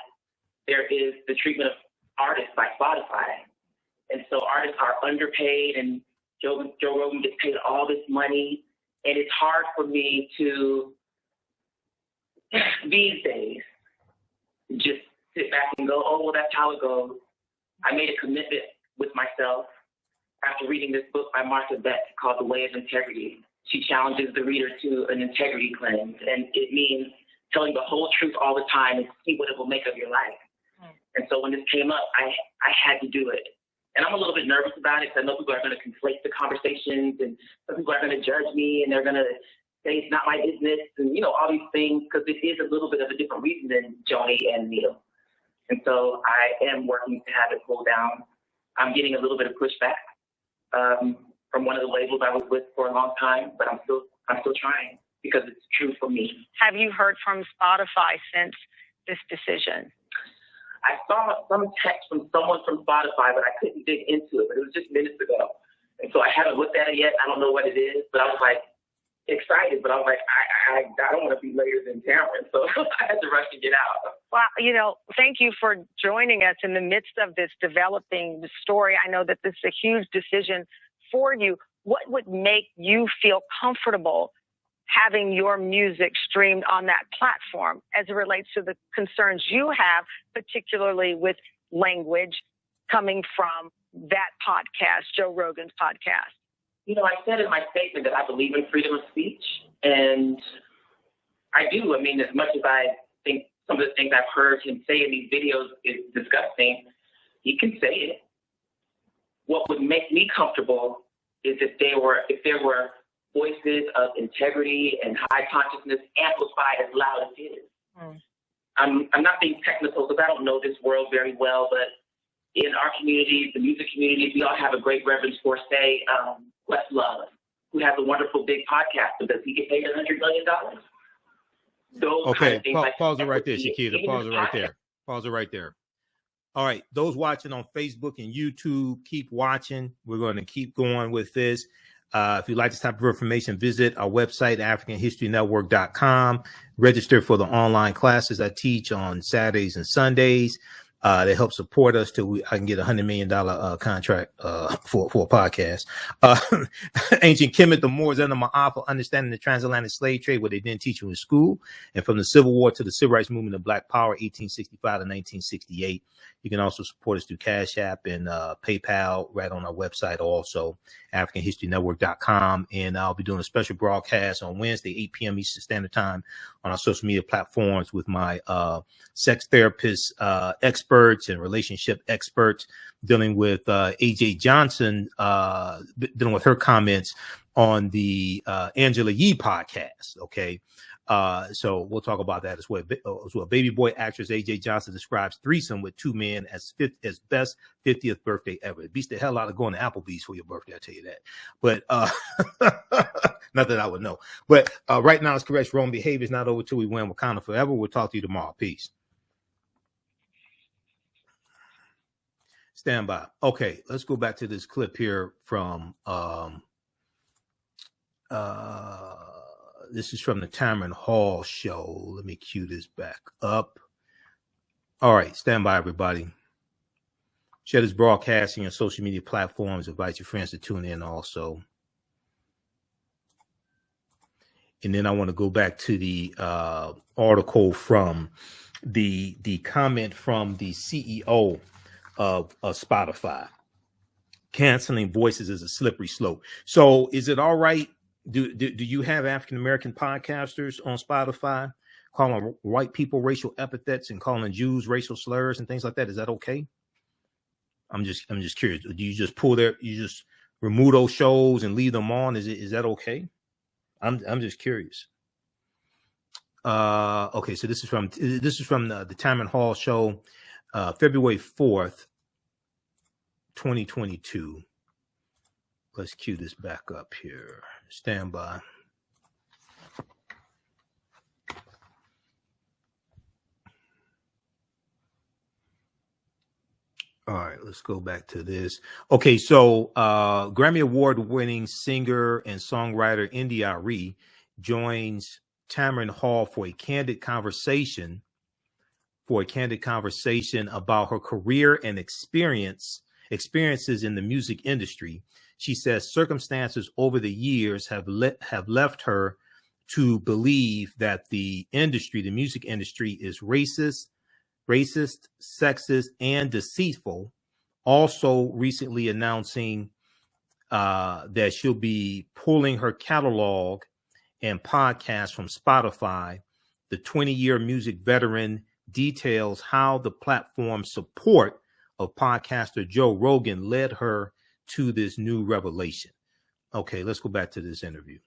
J: there is the treatment of artists by Spotify. And so artists are underpaid, and Joe Rogan gets paid all this money. And it's hard for me to, these days, just sit back and go, oh, well, that's how it goes. I made a commitment with myself after reading this book by Maafa called The Way of Integrity. She challenges the reader to an integrity cleanse, and it means telling the whole truth all the time and see what it will make of your life. And so when this came up, I had to do it. And I'm a little bit nervous about it because I know people are going to conflate the conversations, and some people are going to judge me, and they're going to say it's not my business, and, you know, all these things, because it is a little bit of a different reason than Joni and Neil. And so I am working to have it pulled down. I'm getting a little bit of pushback from one of the labels I was with for a long time, but I'm still trying because it's true for me.
N: Have you heard from Spotify since this decision?
J: I saw some text from someone from Spotify, but I couldn't dig into it, but it was just minutes ago. And so I haven't looked at it yet. I don't know what it is, but I was like excited, but I was like, I don't want to be later than Cameron, so I had to rush to get out.
N: Well, you know, thank you for joining us in the midst of this developing story. I know that this is a huge decision for you. What would make you feel comfortable having your music streamed on that platform as it relates to the concerns you have, particularly with language coming from that podcast, Joe Rogan's podcast?
J: You know, I said in my statement that I believe in freedom of speech, and I do. I mean, as much as I think some of the things I've heard him say in these videos is disgusting, he can say it. What would make me comfortable is if there were voices of integrity and high consciousness amplified as loud as his. I'm not being technical because I don't know this world very well, but in our communities, the music communities, we all have a great reverence for, say, Questlove, who has a wonderful big podcast, but does he get paid $100 million? Those kind of things
A: pause it right there, Shakita. Pause it right there. Pause it right there. All right, those watching on Facebook and YouTube, keep watching. We're going to keep going with this. If you'd like this type of information, visit our website, AfricanHistoryNetwork.com. Register for the online classes I teach on Saturdays and Sundays. They help support us till I can get $100 million contract for a podcast. Ancient Kemet, the Moors, and the Maafa, understanding the transatlantic slave trade, what they didn't teach you in school, and from the Civil War to the Civil Rights Movement of Black Power, 1865 to 1968. You can also support us through Cash App and PayPal right on our website, also AfricanHistoryNetwork.com. And I'll be doing a special broadcast on Wednesday, 8 p.m. Eastern Standard Time on our social media platforms with my sex therapist experts and relationship experts, dealing with AJ Johnson, dealing with her comments on the Angela Yee podcast. Okay. So we'll talk about that as well. Baby boy actress AJ Johnson describes threesome with two men as best 50th birthday ever. It beats the hell out of going to Applebee's for your birthday, I'll tell you that. But not that I would know. But right now it's correct. Wrong behavior is not over till we win Wakanda forever. We'll talk to you tomorrow. Peace. Stand by. Okay, let's go back to this clip here from this is from the TheAHNShow show. Let me cue this back up. All right, stand by, everybody. Share this broadcasting on social media platforms. Invite your friends to tune in also. And then I want to go back to the article from the comment from the CEO of Spotify. Canceling voices is a slippery slope. So is it all right? Do you have African-American podcasters on Spotify calling white people racial epithets and calling Jews racial slurs and things like that? Is that okay? I'm just curious. Do you just you just remove those shows and leave them on? Is that okay? I'm just curious. Okay, so this is from the TheAHNShow show, February 4th, 2022. Let's cue this back up here. Stand by. All right, let's go back to this. Okay, so Grammy Award-winning singer and songwriter Arie joins TheAHNShow for a candid conversation about her career and experiences in the music industry. She says circumstances over the years have left her to believe that the music industry is racist, sexist, and deceitful. Also recently announcing that she'll be pulling her catalog and podcast from Spotify. The 20-year music veteran details how the platform's support of podcaster Joe Rogan led her to this new revelation. Okay, let's go back to this interview.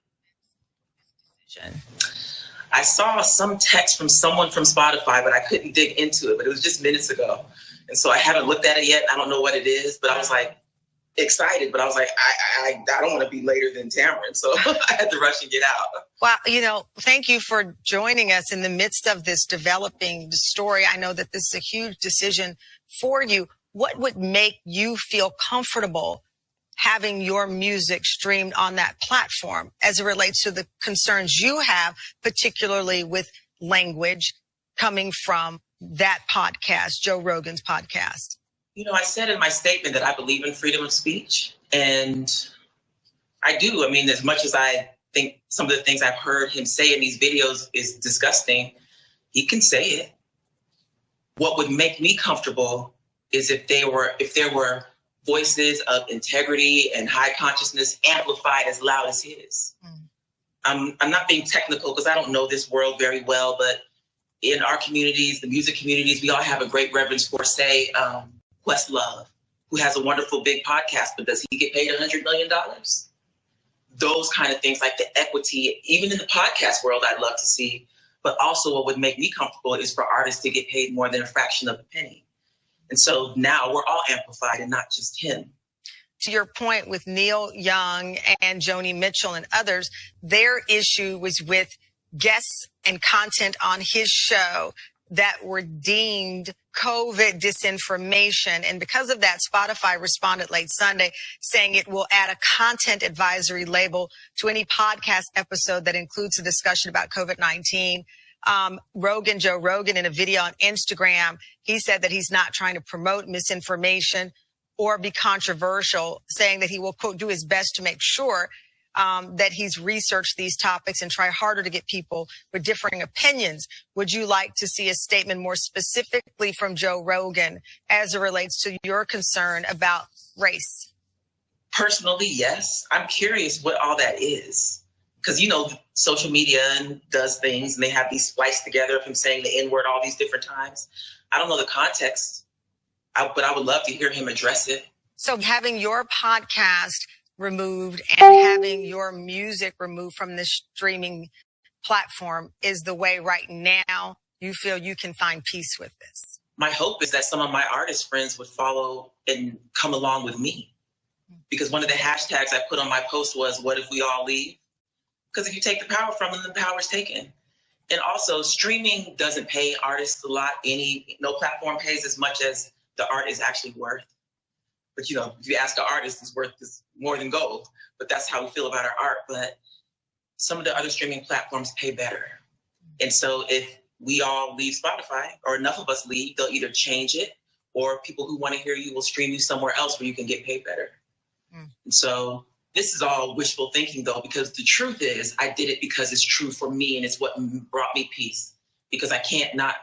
J: I saw some text from someone from Spotify, but I couldn't dig into it. But it was just minutes ago. And so I haven't looked at it yet. I don't know what it is, but I was like excited. But I was like, I don't want to be later than Tamron. So I had to rush and get out.
N: Well, thank you for joining us in the midst of this developing story. I know that this is a huge decision for you. What would make you feel comfortable having your music streamed on that platform as it relates to the concerns you have, particularly with language coming from that podcast, Joe Rogan's podcast?
J: I said in my statement that I believe in freedom of speech, and I do. I mean, as much as I think some of the things I've heard him say in these videos is disgusting, he can say it. What would make me comfortable is if there were voices of integrity and high consciousness amplified as loud as his. I'm not being technical because I don't know this world very well, but in our communities, the music communities, we all have a great reverence for, say, Questlove, who has a wonderful big podcast, but does he get paid $100 million? Those kind of things, like the equity, even in the podcast world, I'd love to see. But also what would make me comfortable is for artists to get paid more than a fraction of a penny. And so now we're all amplified and not just him.
N: To your point with Neil Young and Joni Mitchell and others, their issue was with guests and content on his show that were deemed COVID disinformation. And because of that, Spotify responded late Sunday saying it will add a content advisory label to any podcast episode that includes a discussion about COVID-19. Joe Rogan, in a video on Instagram, he said that he's not trying to promote misinformation or be controversial, saying that he will, quote, do his best to make sure that he's researched these topics and try harder to get people with differing opinions. Would you like to see a statement more specifically from Joe Rogan as it relates to your concern about race?
J: Personally, yes. I'm curious what all that is. Because, social media does things and they have these spliced together of him saying the N-word all these different times. I don't know the context, but I would love to hear him address it.
N: So having your podcast removed and having your music removed from the streaming platform is the way right now you feel you can find peace with this?
J: My hope is that some of my artist friends would follow and come along with me. Because one of the hashtags I put on my post was, what if we all leave? Because if you take the power from them, the power is taken. And also, streaming doesn't pay artists a lot. No platform pays as much as the art is actually worth. But, if you ask an artist, it's worth more than gold. But that's how we feel about our art. But some of the other streaming platforms pay better. And so if we all leave Spotify, or enough of us leave, they'll either change it, or people who want to hear you will stream you somewhere else where you can get paid better. And so this is all wishful thinking, though, because the truth is I did it because it's true for me and it's what brought me peace, because I can't not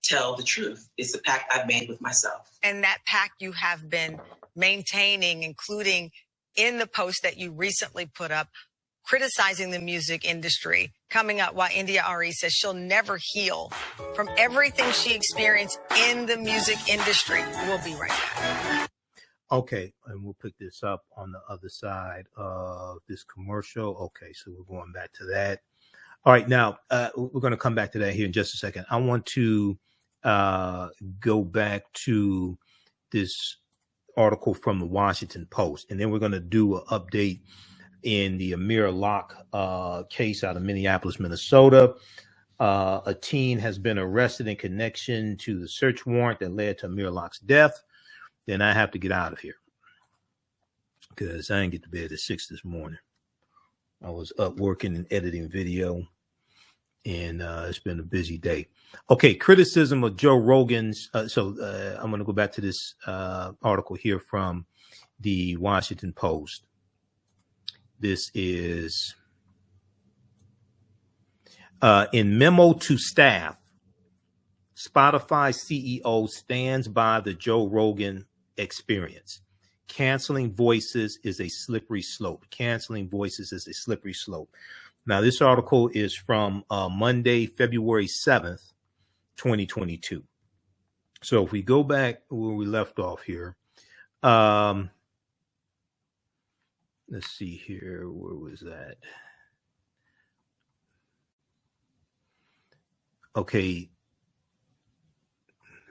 J: tell the truth. It's a pact I've made with myself.
N: And that pact you have been maintaining, including in the post that you recently put up, criticizing the music industry, coming up while Arie says she'll never heal from everything she experienced in the music industry. We'll be right back.
A: Okay, and we'll pick this up on the other side of this commercial. Okay, so we're going back to that. All right, now we're going to come back to that here in just a second. I want to go back to this article from the Washington Post, and then we're going to do an update in the Amir Locke case out of Minneapolis, Minnesota. A teen has been arrested in connection to the search warrant that led to Amir Locke's death. Then I have to get out of here because I didn't get to bed at 6 this morning. I was up working and editing video, and it's been a busy day. Okay, criticism of Joe Rogan's. I'm going to go back to this article here from the Washington Post. This is in memo to staff. Spotify CEO stands by the Joe Rogan experience. Canceling voices is a slippery slope. Canceling voices is a slippery slope. Now, this article is from Monday, February 7th, 2022. So if we go back where we left off here, let's see here. Where was that? Okay.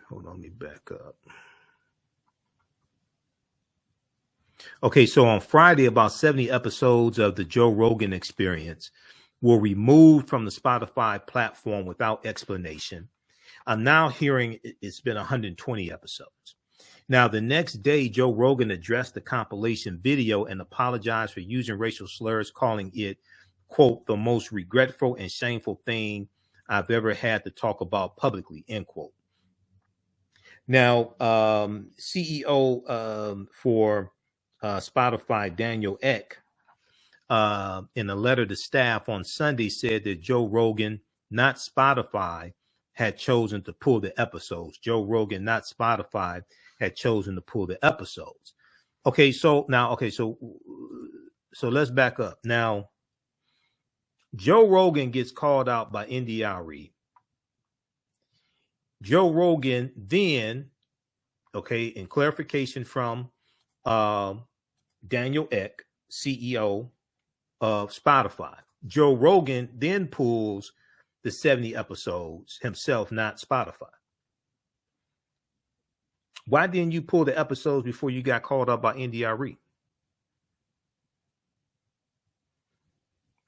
A: Hold on, let me back up. Okay, so on Friday, about 70 episodes of the Joe Rogan Experience were removed from the Spotify platform without explanation. I'm now hearing it's been 120 episodes. Now, the next day, Joe Rogan addressed the compilation video and apologized for using racial slurs, calling it, quote, the most regretful and shameful thing I've ever had to talk about publicly, end quote. Now, CEO for Spotify, Daniel Ek, in a letter to staff on Sunday, said that Joe Rogan, not Spotify, had chosen to pull the episodes. Joe Rogan, not Spotify, had chosen to pull the episodes. Okay, so let's back up. Now, Joe Rogan gets called out by Arie. Joe Rogan then, okay, in clarification from Daniel Ek, CEO of Spotify, Joe Rogan then pulls the 70 episodes himself, not Spotify. Why didn't you pull the episodes before you got called up by Arie?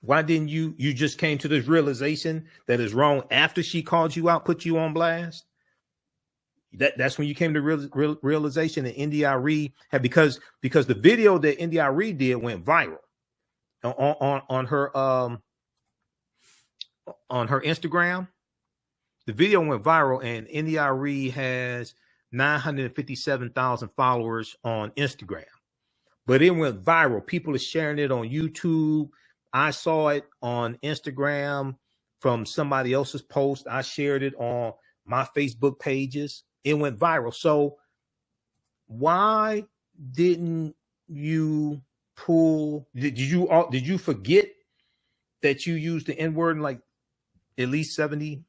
A: Why didn't you just came to this realization that is wrong after she called you out, put you on blast? That's when you came to realization that Arie had, because the video that Arie did went viral on her Instagram. The video went viral, and Arie has 957,000 followers on Instagram, but it went viral. People are sharing it on YouTube. I saw it on Instagram from somebody else's post. I shared it on my Facebook pages. It went viral. So why didn't you pull? Did you forget that you used the N-word in like at least 70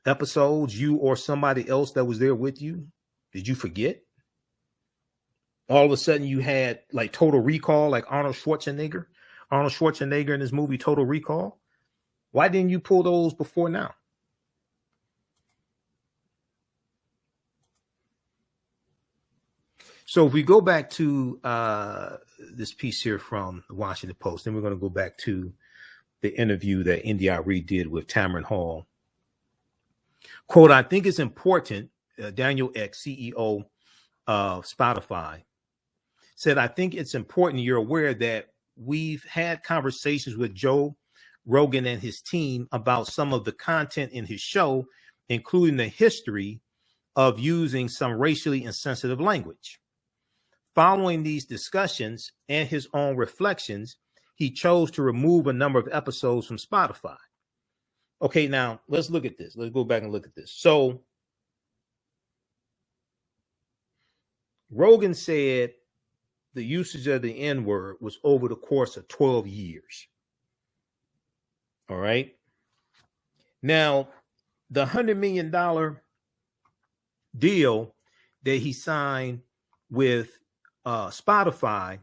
A: episodes, you or somebody else that was there with you? Did you forget? All of a sudden you had like Total Recall, like Arnold Schwarzenegger in his movie Total Recall. Why didn't you pull those before now? So if we go back to this piece here from the Washington Post, then we're going to go back to the interview that Arie did with Tamron Hall. Quote, I think it's important, Daniel Ek, CEO of Spotify, said, I think it's important you're aware that we've had conversations with Joe Rogan and his team about some of the content in his show, including the history of using some racially insensitive language. Following these discussions and his own reflections, he chose to remove a number of episodes from Spotify. Okay, now let's look at this. Let's go back and look at this. So Rogan said the usage of the N-word was over the course of 12 years. All right. Now, the $100 million deal that he signed with Spotify,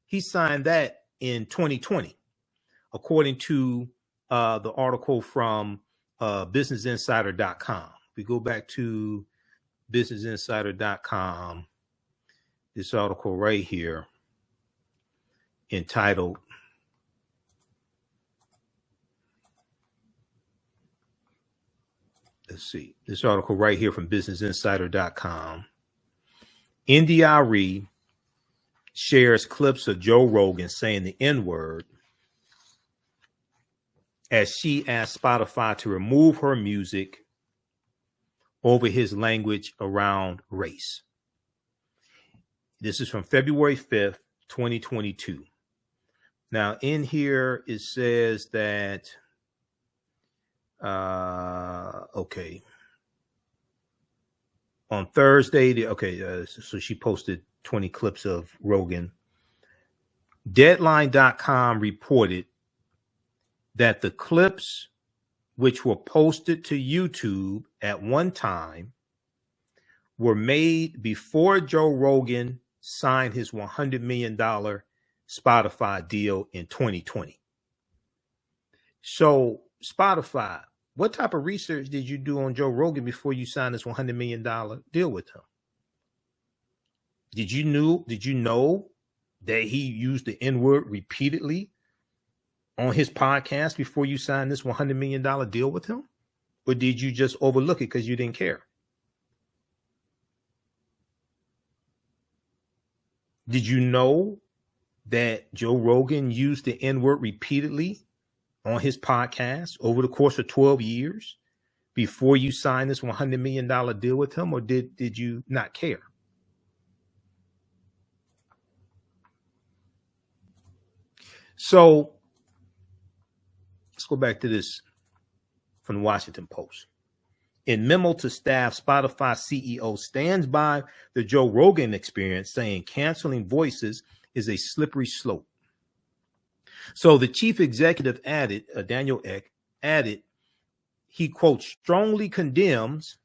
A: he signed that in 2020, according to the article from businessinsider.com. If we go back to businessinsider.com, this article right here entitled this article right here from businessinsider.com. Arie shares clips of Joe Rogan saying the N-word as she asked Spotify to remove her music over his language around race. This is from February 5th, 2022. Now, in here, it says that, okay, on Thursday, so she posted 20 clips of Rogan. Deadline.com reported that the clips, which were posted to YouTube at one time, were made before Joe Rogan signed his $100 million Spotify deal in 2020. So Spotify, What type of research did you do on Joe Rogan before you signed this $100 million deal with him? Did you know that he used the N-word repeatedly on his podcast before you signed this $100 million deal with him? Or did you just overlook it because you didn't care? Did you know that Joe Rogan used the N-word repeatedly on his podcast over the course of 12 years before you signed this $100 million deal with him? Or did you not care? So let's go back to this from the Washington Post. In memo to staff, Spotify CEO stands by the Joe Rogan experience, saying canceling voices is a slippery slope. So the chief executive added, Daniel Ek, added, he, quote, strongly condemns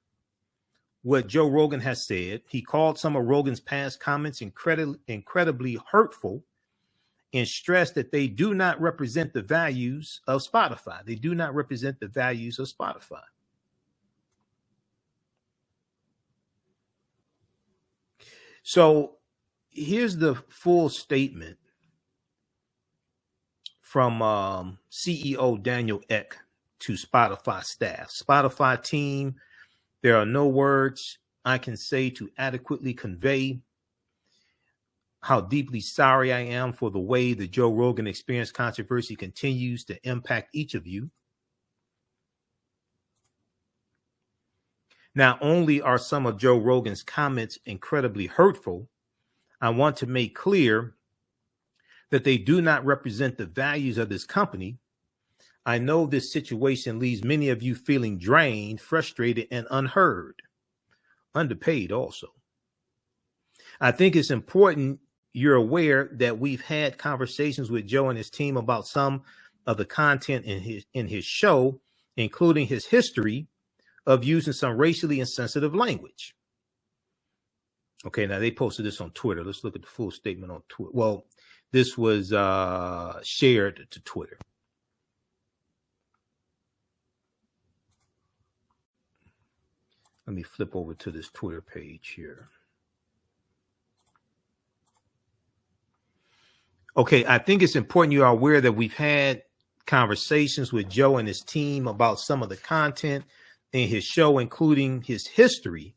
A: what Joe Rogan has said. He called some of Rogan's past comments incredibly hurtful and stressed that they do not represent the values of Spotify. They do not represent the values of Spotify. So here's the full statement from CEO Daniel Ek to Spotify staff. Spotify team, there are no words I can say to adequately convey how deeply sorry I am for the way the Joe Rogan experience controversy continues to impact each of you. Not only are some of Joe Rogan's comments incredibly hurtful, I want to make clear that they do not represent the values of this company. I know this situation leaves many of you feeling drained, frustrated, and unheard, underpaid also. I think it's important you're aware that we've had conversations with Joe and his team about some of the content in his show, including his history of using some racially insensitive language. Okay, now they posted this on Twitter. Let's look at the full statement on Twitter. Well, this was shared to Twitter. Let me flip over to this Twitter page here. Okay, I think it's important you are aware that we've had conversations with Joe and his team about some of the content in his show, including his history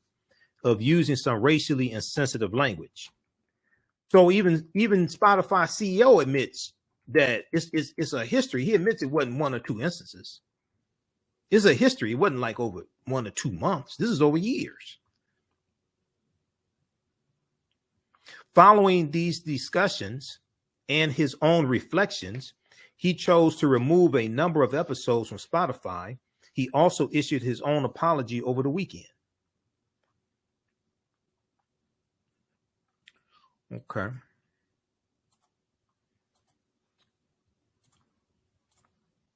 A: of using some racially insensitive language. So even Spotify CEO admits that it's a history. He admits it wasn't one or two instances. It's a history. It wasn't like over 1 or 2 months. This is over years. Following these discussions and his own reflections, he chose to remove a number of episodes from Spotify. He also issued his own apology over the weekend. Okay.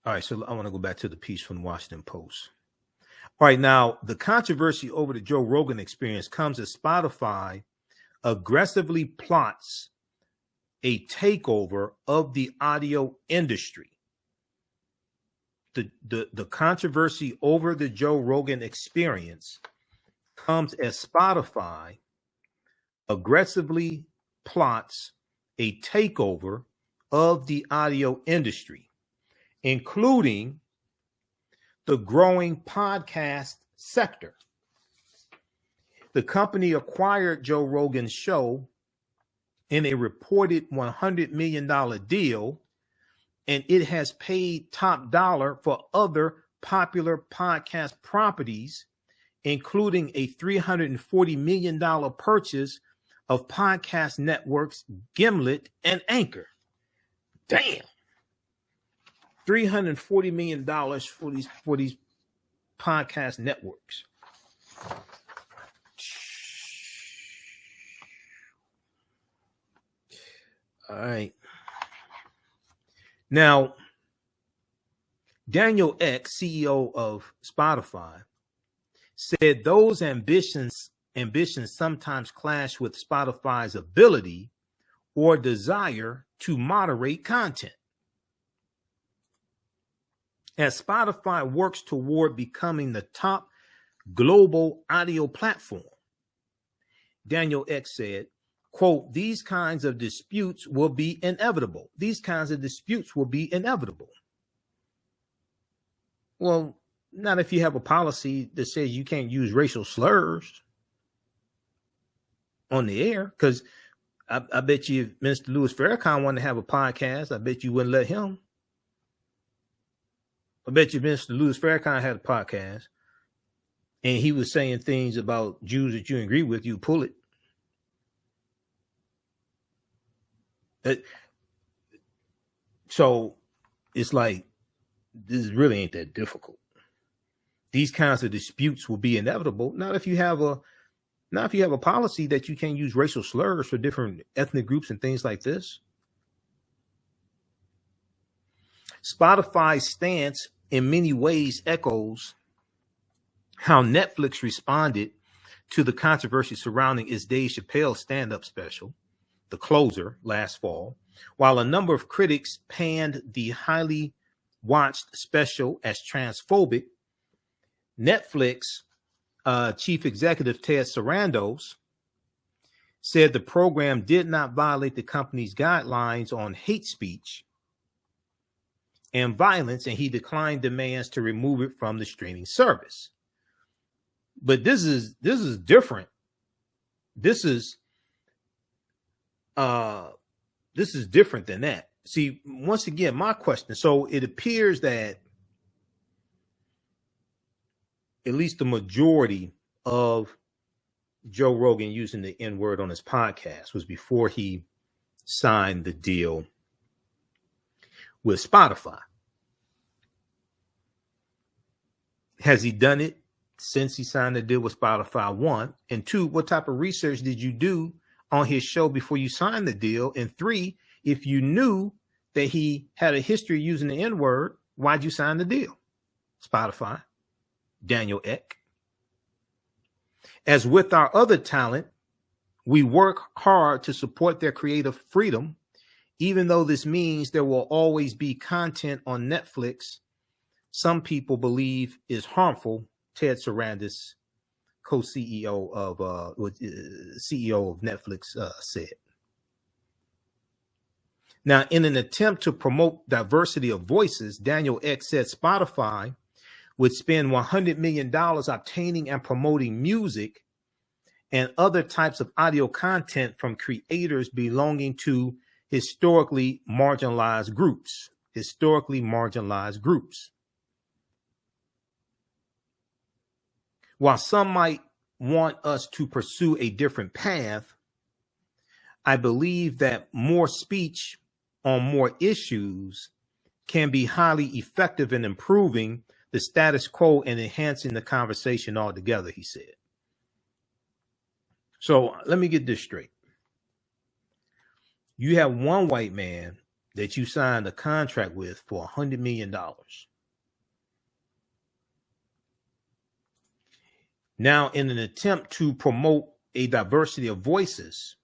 A: All right, so I want to go back to the piece from the Washington Post. All right, now the controversy over the Joe Rogan experience comes as Spotify aggressively plots a takeover of the audio industry. The controversy over the Joe Rogan experience comes as Spotify aggressively plots a takeover of the audio industry, including the growing podcast sector. The company acquired Joe Rogan's show in a reported $100 million deal, and it has paid top dollar for other popular podcast properties, including a $340 million purchase of podcast networks Gimlet and Anchor. Damn. $340 million for these podcast networks. All right. Now, Daniel Ek, CEO of Spotify, said those ambitions sometimes clash with Spotify's ability or desire to moderate content. as Spotify works toward becoming the top global audio platform. Daniel X said, quote, these kinds of disputes will be inevitable. These kinds of disputes will be inevitable. Well, not if you have a policy that says you can't use racial slurs on the air, because I bet you if Mr. Louis Farrakhan wanted to have a podcast, I bet you wouldn't let him. I bet you if Mr. Louis Farrakhan had a podcast and he was saying things about Jews that you agree with, you pull it. So it's like, this really ain't that difficult. These kinds of disputes will be inevitable. Not if you have a policy that you can't use racial slurs for different ethnic groups and things like this. Spotify's stance in many ways echoes how Netflix responded to the controversy surrounding its Dave Chappelle stand-up special, The Closer, last fall. While a number of critics panned the highly watched special as transphobic, Netflix chief executive Ted Sarandos said the program did not violate the company's guidelines on hate speech and violence, and he declined demands to remove it from the streaming service. But this is different. This is different than that. See, once again, my question. So it appears that at least the majority of Joe Rogan using the N-word on his podcast was before he signed the deal with Spotify. Has he done it since he signed the deal with Spotify? One. And two, what type of research did you do on his show before you signed the deal? And three, if you knew that he had a history using the N-word, why'd you sign the deal? Spotify. Daniel Eck. As with our other talent, we work hard to support their creative freedom, even though this means there will always be content on Netflix some people believe is harmful, Ted Sarandos, co-CEO of CEO of Netflix, said. Now, in an attempt to promote diversity of voices, Daniel X said Spotify would spend $100 million obtaining and promoting music and other types of audio content from creators belonging to historically marginalized groups. While some might want us to pursue a different path, I believe that more speech on more issues can be highly effective in improving the status quo and enhancing the conversation altogether, he said. So let me get this straight. You have one white man that you signed a contract with for $100 million. Now, in an attempt to promote a diversity of voices,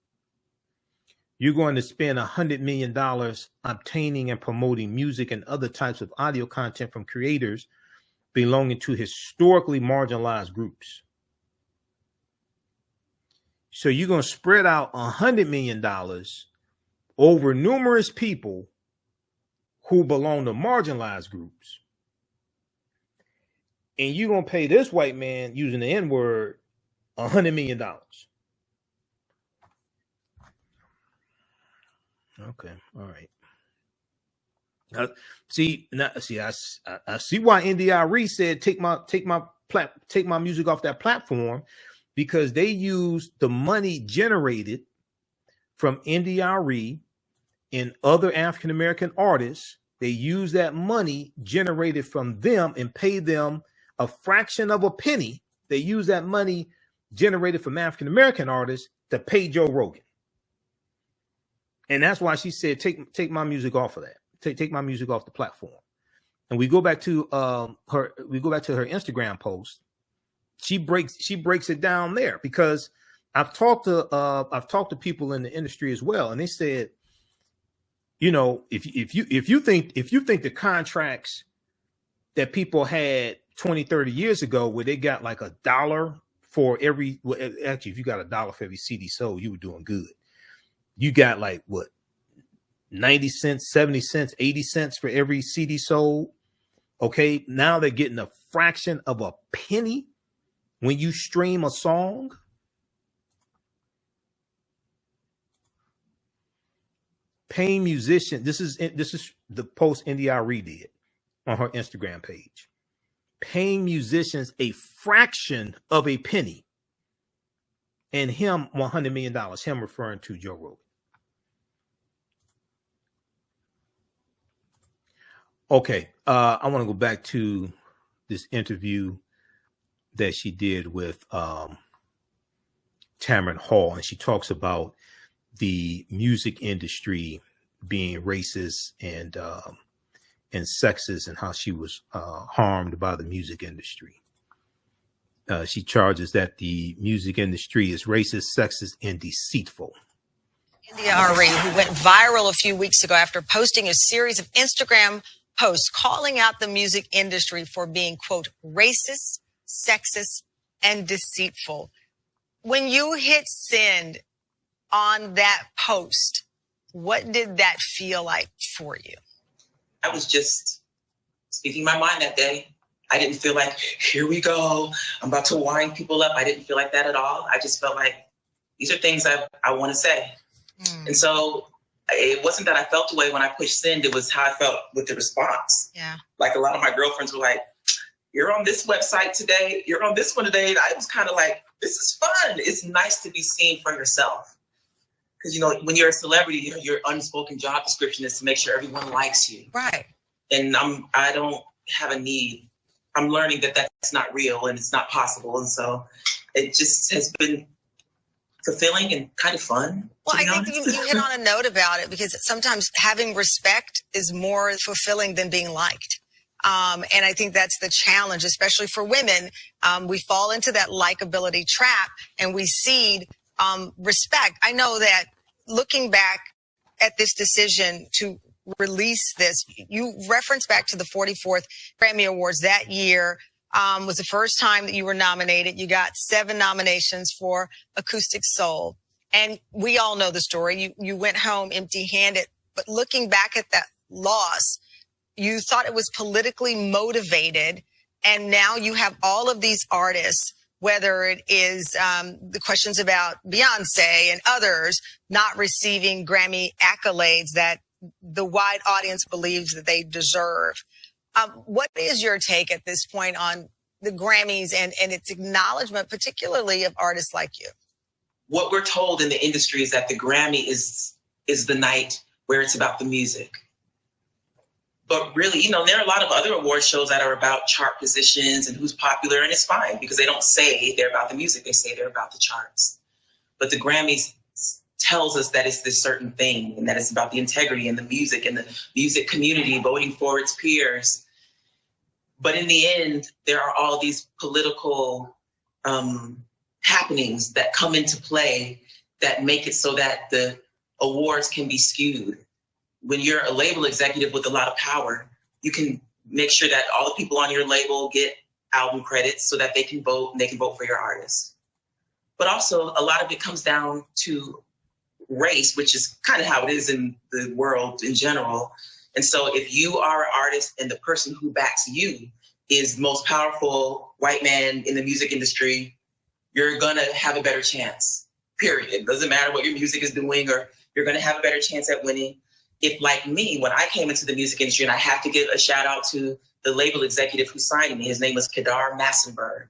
A: you're going to spend $100 million obtaining and promoting music and other types of audio content from creators belonging to historically marginalized groups. So you're going to spread out $100 million over numerous people who belong to marginalized groups. And you're going to pay this white man using the N-word $100 million. Okay. All right. I see why Arie said take my music off that platform, because they use the money generated from Arie and other African American artists. They use that money generated from them and pay them a fraction of a penny. They use that money generated from African American artists to pay Joe Rogan. And that's why she said, take my music off of that. Take my music off the platform. And we go back to her Instagram post. She breaks it down there, because I've talked to people in the industry as well, and they said, you know, if you think the contracts that people had 20, 30 years ago where they got like $1 for every, well, actually, if you got $1 for every CD sold, you were doing good. You got like what, 90 cents, 70 cents, 80 cents for every CD sold. Okay. Now they're getting a fraction of a penny when you stream a song. Paying musicians. This is the post Arie did on her Instagram page. Paying musicians a fraction of a penny. And him $100 million. Him referring to Joe Rogan. Okay, I want to go back to this interview that she did with Tamron Hall, and she talks about the music industry being racist and sexist, and how she was harmed by the music industry. She charges that the music industry is racist, sexist, and deceitful.
O: Arie, who went viral a few weeks ago after posting a series of Instagram posts calling out the music industry for being, quote, racist, sexist, and deceitful. When you hit send on that post, what did that feel like for you?
J: I was just speaking my mind that day. I didn't feel like, here we go, I'm about to wind people up. I didn't feel like that at all. I just felt like these are things I want to say. And so it wasn't that I felt the way when I pushed send, it was how I felt with the response.
O: Yeah.
J: Like a lot of my girlfriends were like, you're on this website today, you're on this one today. And I was kind of like, this is fun. It's nice to be seen for yourself. Because, you know, when you're a celebrity, your unspoken job description is to make sure everyone likes you.
O: Right.
J: And I don't have a need. I'm learning that that's not real and it's not possible. And so it just has been fulfilling and kind of fun.
O: Well, I think you hit on a note about it, because sometimes having respect is more fulfilling than being liked. And I think that's the challenge, especially for women. We fall into that likability trap and we cede respect. I know that looking back at this decision to release this, you reference back to the 44th Grammy Awards that year. Was the first time that you were nominated. You got 7 nominations for Acoustic Soul. And we all know the story. You went home empty-handed. But looking back at that loss, you thought it was politically motivated. And now you have all of these artists, whether it is the questions about Beyonce and others not receiving Grammy accolades that the wide audience believes that they deserve. What is your take at this point on the Grammys and its acknowledgement, particularly of artists like you?
J: What we're told in the industry is that the Grammy is the night where it's about the music. But really, you know, there are a lot of other award shows that are about chart positions and who's popular, and it's fine because they don't say they're about the music. They say they're about the charts. But the Grammys tells us that it's this certain thing and that it's about the integrity and the music community voting for its peers. But in the end, there are all these political happenings that come into play that make it so that the awards can be skewed. When you're a label executive with a lot of power, you can make sure that all the people on your label get album credits so that they can vote and they can vote for your artist. But also a lot of it comes down to race, which is kind of how it is in the world in general. And so if you are an artist and the person who backs you is the most powerful white man in the music industry, you're going to have a better chance, period. It doesn't matter what your music is doing, or you're going to have a better chance at winning. If, like me, when I came into the music industry, and I have to give a shout out to the label executive who signed me, his name was Kedar Massenberg.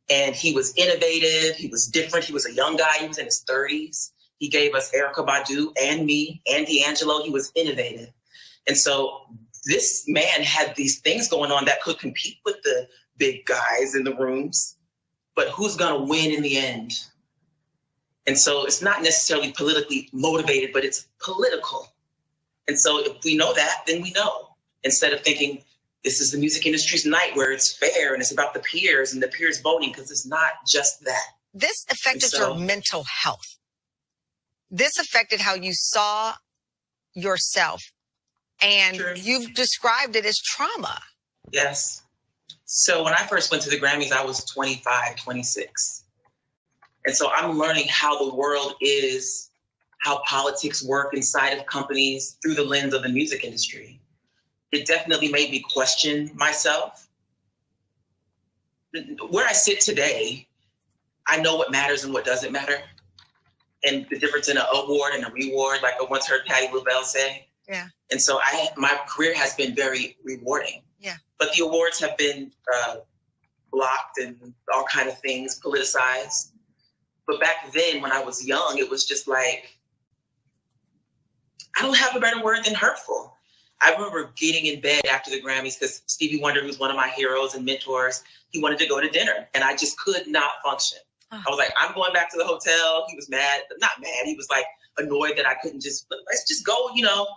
J: And he was innovative, he was different, he was a young guy, he was in his 30s. He gave us Erykah Badu and me and D'Angelo. He was innovative. And so this man had these things going on that could compete with the big guys in the rooms. But who's going to win in the end? And so it's not necessarily politically motivated, but it's political. And so if we know that, then we know. Instead of thinking this is the music industry's night where it's fair and it's about the peers and the peers voting, because it's not just that.
O: This affected your mental health. This affected how you saw yourself. And you've described it as trauma.
J: Yes. So when I first went to the Grammys, I was 25, 26. And so I'm learning how the world is, how politics work inside of companies through the lens of the music industry. It definitely made me question myself. Where I sit today, I know what matters and what doesn't matter. And the difference in an award and a reward, like I once heard Patti LaBelle say.
O: Yeah.
J: And so my career has been very rewarding.
O: Yeah.
J: But the awards have been blocked and all kind of things, politicized. But back then, when I was young, it was just like, I don't have a better word than hurtful. I remember getting in bed after the Grammys because Stevie Wonder, who's one of my heroes and mentors, he wanted to go to dinner and I just could not function. I was like, I'm going back to the hotel. He was mad, not mad. He was like annoyed that I couldn't just, let's just go, you know.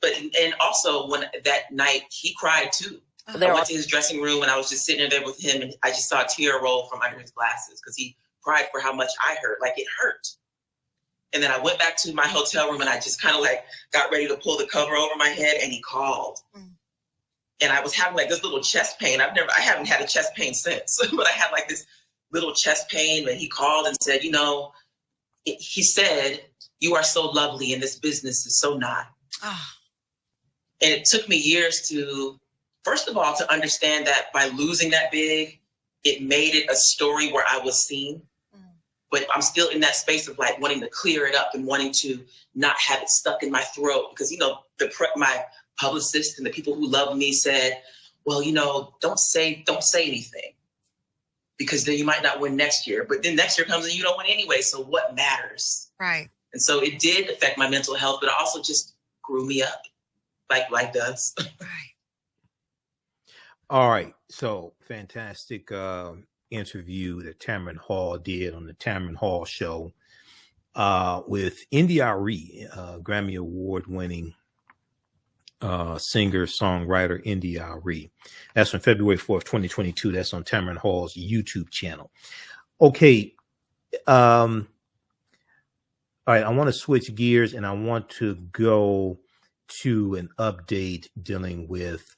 J: But, and also when that night he cried too. I went to his dressing room and I was just sitting there with him and I just saw a tear roll from under his glasses because he cried for how much I hurt, like it hurt. And then I went back to my hotel room and I just kind of like got ready to pull the cover over my head and he called. And I was having like this little chest pain. I haven't had a chest pain since, but I had like this little chest pain and he called and said, you know, he said, you are so lovely and this business is so not. And it took me years to, first of all, to understand that by losing that big, it made it a story where I was seen. But I'm still in that space of like wanting to clear it up and wanting to not have it stuck in my throat because, you know, my publicist and the people who love me said, well, you know, don't say anything because then you might not win next year. But then next year comes and you don't win anyway. So what matters?
O: Right.
J: And so it did affect my mental health, but it also just grew me up like life does.
A: All right. So fantastic interview that Tamron Hall did on the Tamron Hall show with Arie, Grammy Award winning singer, songwriter Arie. That's on February 4th, 2022. That's on Tamron Hall's YouTube channel. Okay. All right. I want to switch gears and I want to go to an update dealing with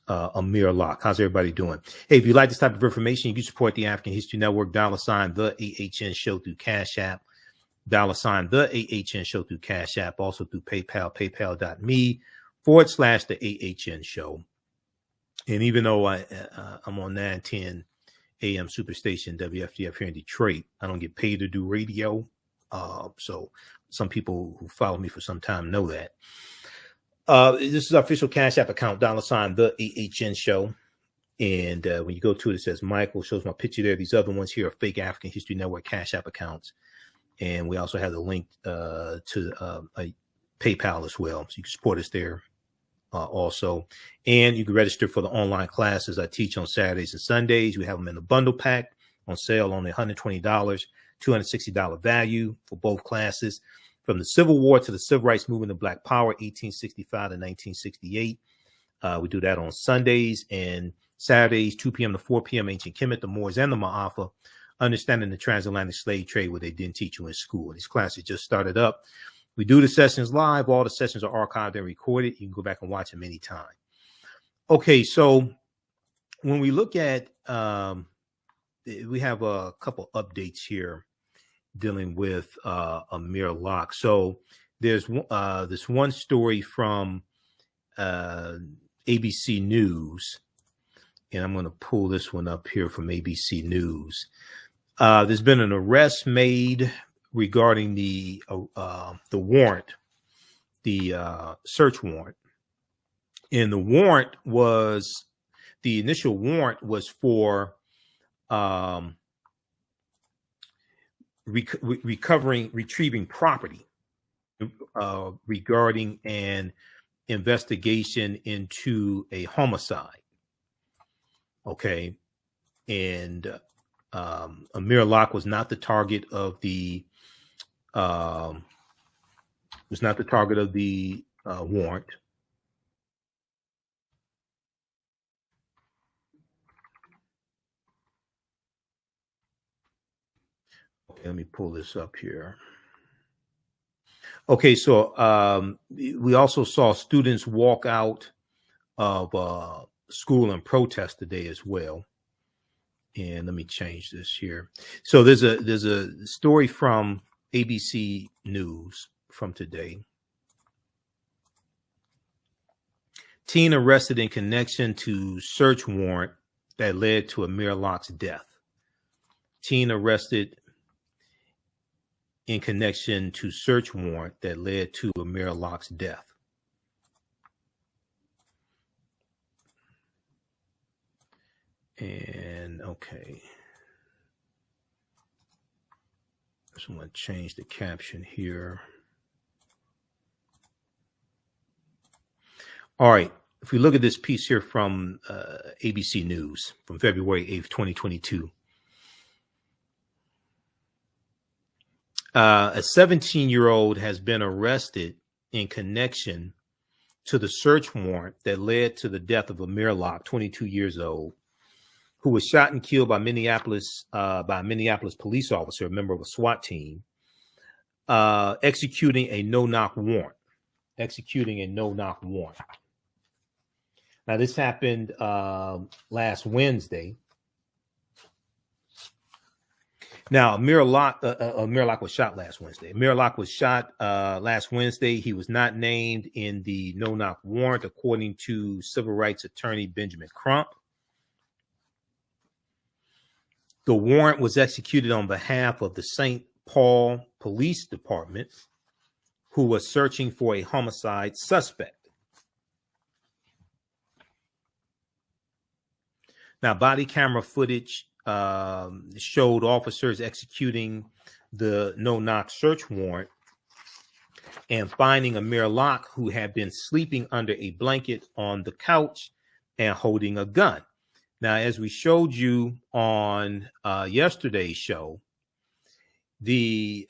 A: Amir Locke. How's everybody doing? Hey, if you like this type of information, you can support the African History Network, $ the AHN Show through Cash App, $ the AHN Show through Cash App, also through PayPal, paypal.me / the AHN Show. And even though I'm on 910 AM Superstation WFDF here in Detroit, I don't get paid to do radio. So some people who follow me for some time know that. This is our official Cash App account, $ the AHN Show. And when you go to it, it says Michael, shows my picture there. These other ones here are fake African History Network Cash App accounts. And we also have the link to a PayPal as well. So you can support us there also. And you can register for the online classes I teach on Saturdays and Sundays. We have them in the bundle pack on sale, only $120, $260 value for both classes. From the Civil War to the Civil Rights Movement of Black Power, 1865 to 1968. We do that on Sundays and Saturdays, 2 p.m. to 4 p.m. Ancient Kemet, the Moors, and the Maafa. Understanding the transatlantic slave trade, where they didn't teach you in school. These classes just started up. We do the sessions live. All the sessions are archived and recorded. You can go back and watch them anytime. Okay, so when we look at, we have a couple updates here dealing with Amir Locke. So there's this one story from ABC News, and I'm going to pull this one up here from ABC News. There's been an arrest made regarding the warrant, the search warrant, and the initial warrant was for retrieving property regarding an investigation into a homicide. Okay. And Amir Locke was not the target of the warrant. Let me pull this up here. Okay, so we also saw students walk out of school and protest today as well. And let me change this here. So there's a story from ABC News from today. Teen arrested in connection to search warrant that led to Amir Locke's death. Teen arrested in connection to search warrant that led to Amir Locke's death. And okay. So I'm going to change the caption here. All right. If we look at this piece here from ABC News from February 8th, 2022. A 17-year-old has been arrested in connection to the search warrant that led to the death of Amir Locke, 22 years old, who was shot and killed by a Minneapolis police officer, a member of a SWAT team, executing a no-knock warrant. Now, this happened last Wednesday. Now, Amir Locke was shot last Wednesday. Amir Locke was shot last Wednesday. He was not named in the no-knock warrant, according to civil rights attorney Benjamin Crump. The warrant was executed on behalf of the St. Paul Police Department, who was searching for a homicide suspect. Now, body camera footage showed officers executing the no-knock search warrant and finding Amir Locke, who had been sleeping under a blanket on the couch and holding a gun. Now, as we showed you on yesterday's show, as we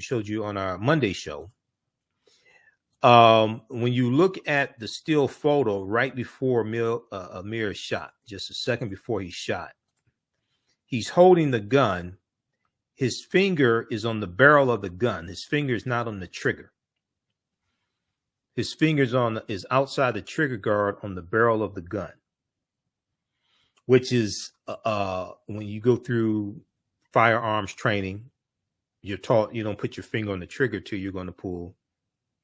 A: showed you on our Monday show, when you look at the still photo right before Amir is shot, just a second before he's shot, he's holding the gun. His finger is on the barrel of the gun. His finger is not on the trigger. His finger is outside the trigger guard on the barrel of the gun, which is when you go through firearms training, you're taught you don't put your finger on the trigger till you're going to pull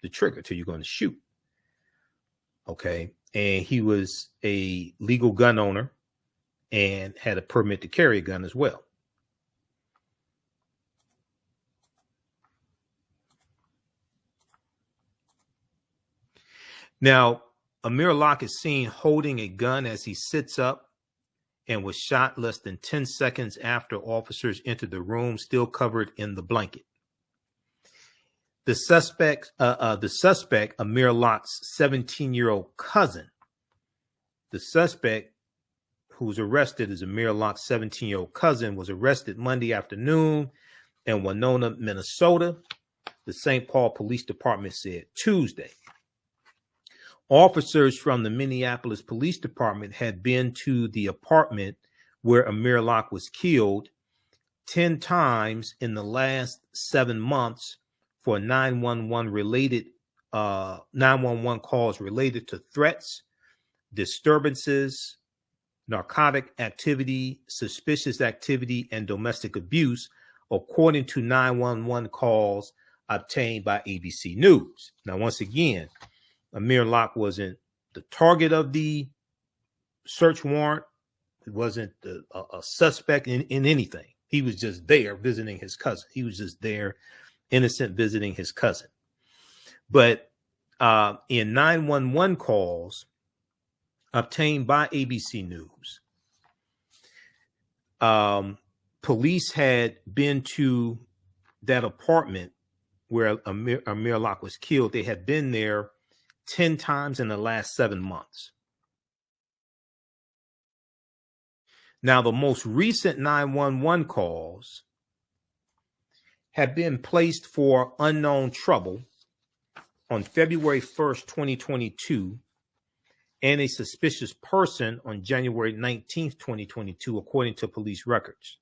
A: the trigger, till you're going to shoot. Okay. And he was a legal gun owner and had a permit to carry a gun as well. Now, Amir Locke is seen holding a gun as he sits up and was shot less than 10 seconds after officers entered the room, still covered in the blanket. The suspect, Amir Locke's 17-year-old cousin, the suspect who was arrested as Amir Locke's 17-year-old cousin, was arrested Monday afternoon in Winona, Minnesota, the St. Paul Police Department said Tuesday. Officers from the Minneapolis Police Department had been to the apartment where Amir Locke was killed 10 times in the last 7 months for 911 calls related to threats, disturbances, narcotic activity, suspicious activity, and domestic abuse, according to 911 calls obtained by ABC News. Now, once again, Amir Locke wasn't the target of the search warrant. It wasn't a suspect in anything. He was just there visiting his cousin. He was just there, innocent, visiting his cousin. But in 911 calls obtained by ABC News, police had been to that apartment where Amir Locke was killed. They had been there 10 times in the last 7 months. Now, the most recent 911 calls have been placed for unknown trouble on February 1st, 2022, and a suspicious person on January 19th, 2022, according to police records.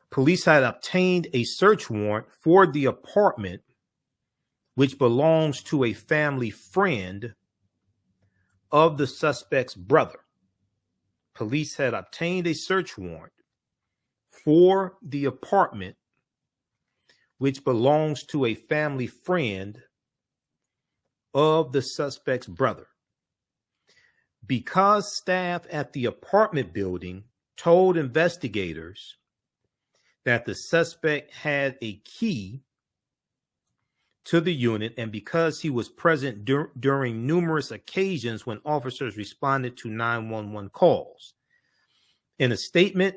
A: Police had obtained a search warrant for the apartment, which belongs to a family friend of the suspect's brother. Police had obtained a search warrant for the apartment, which belongs to a family friend of the suspect's brother. Because staff at the apartment building told investigators that the suspect had a key to the unit, and because he was present during numerous occasions when officers responded to 911 calls. In a statement,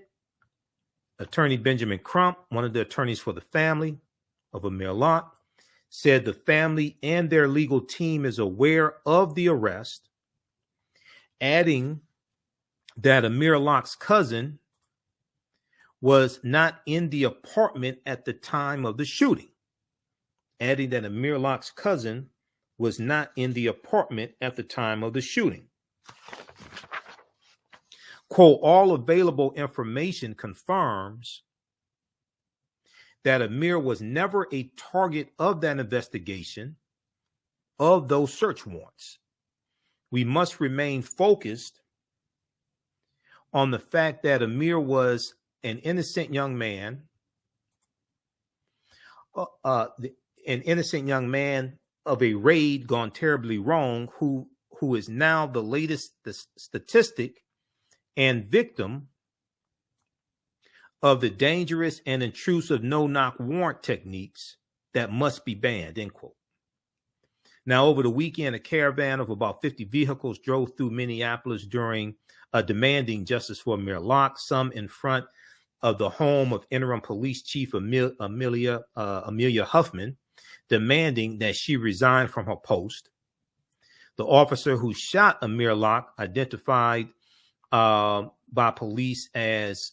A: Attorney Benjamin Crump, one of the attorneys for the family of Amir Locke, said the family and their legal team is aware of the arrest, adding that Amir Locke's cousin was not in the apartment at the time of the shooting. Adding that Amir Locke's cousin was not in the apartment at the time of the shooting. Quote, all available information confirms that Amir was never a target of that investigation of those search warrants. We must remain focused on the fact that Amir was an innocent young man, an innocent young man of a raid gone terribly wrong, who is now the latest statistic and victim of the dangerous and intrusive no-knock warrant techniques that must be banned, end quote. Now, over the weekend, a caravan of about 50 vehicles drove through Minneapolis demanding justice for Amir Locke, some in front of the home of interim police chief Amelia Huffman, demanding that she resign from her post. The officer who shot Amir Locke, identified by police as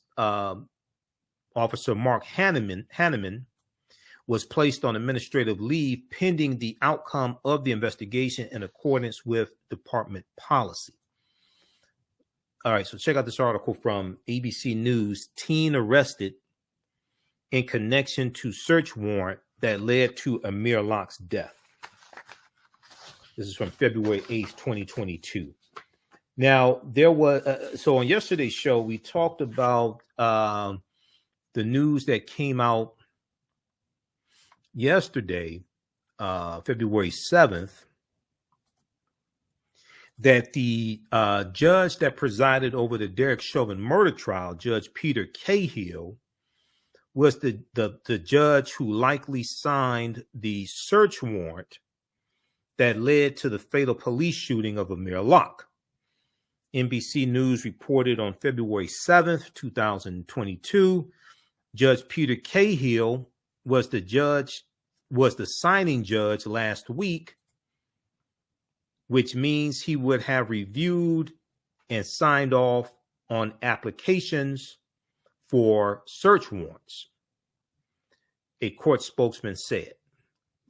A: Officer Mark Hanneman, was placed on administrative leave pending the outcome of the investigation in accordance with department policy. All right, so check out this article from ABC News. Teen arrested in connection to search warrant that led to Amir Locke's death. This is from February 8th, 2022. Now, there was, so on yesterday's show, we talked about the news that came out yesterday, February 7th, that the judge that presided over the Derek Chauvin murder trial, Judge Peter Cahill, was the judge who likely signed the search warrant that led to the fatal police shooting of Amir Locke. NBC News reported on February 7th, 2022, Judge Peter Cahill was the signing judge last week, which means he would have reviewed and signed off on applications for search warrants, a court spokesman said.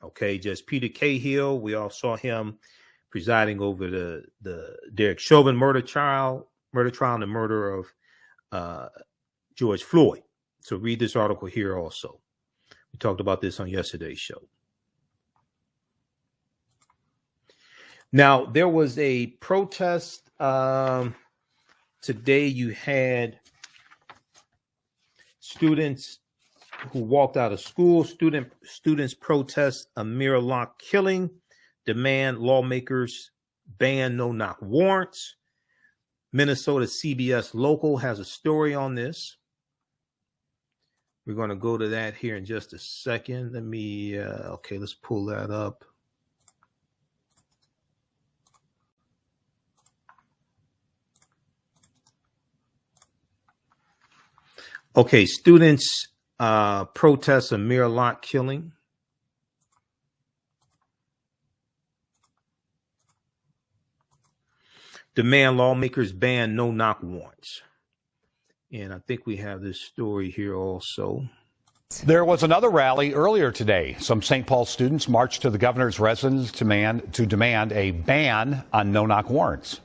A: Okay, Judge Peter Cahill, we all saw him presiding over the Derek Chauvin murder trial and the murder of George Floyd. So read this article here also. We talked about this on yesterday's show. Now, there was a protest. Today you had students who walked out of school. Students protest Amir Locke killing, demand lawmakers ban no-knock warrants. Minnesota CBS Local has a story on this. We're going to go to that here in just a second. Let's pull that up. Okay, students protest Amir Locke killing. Demand lawmakers ban no-knock warrants. And I think we have this story here also.
P: There was another rally earlier today. Some St. Paul students marched to the governor's residence to demand a ban on no-knock warrants.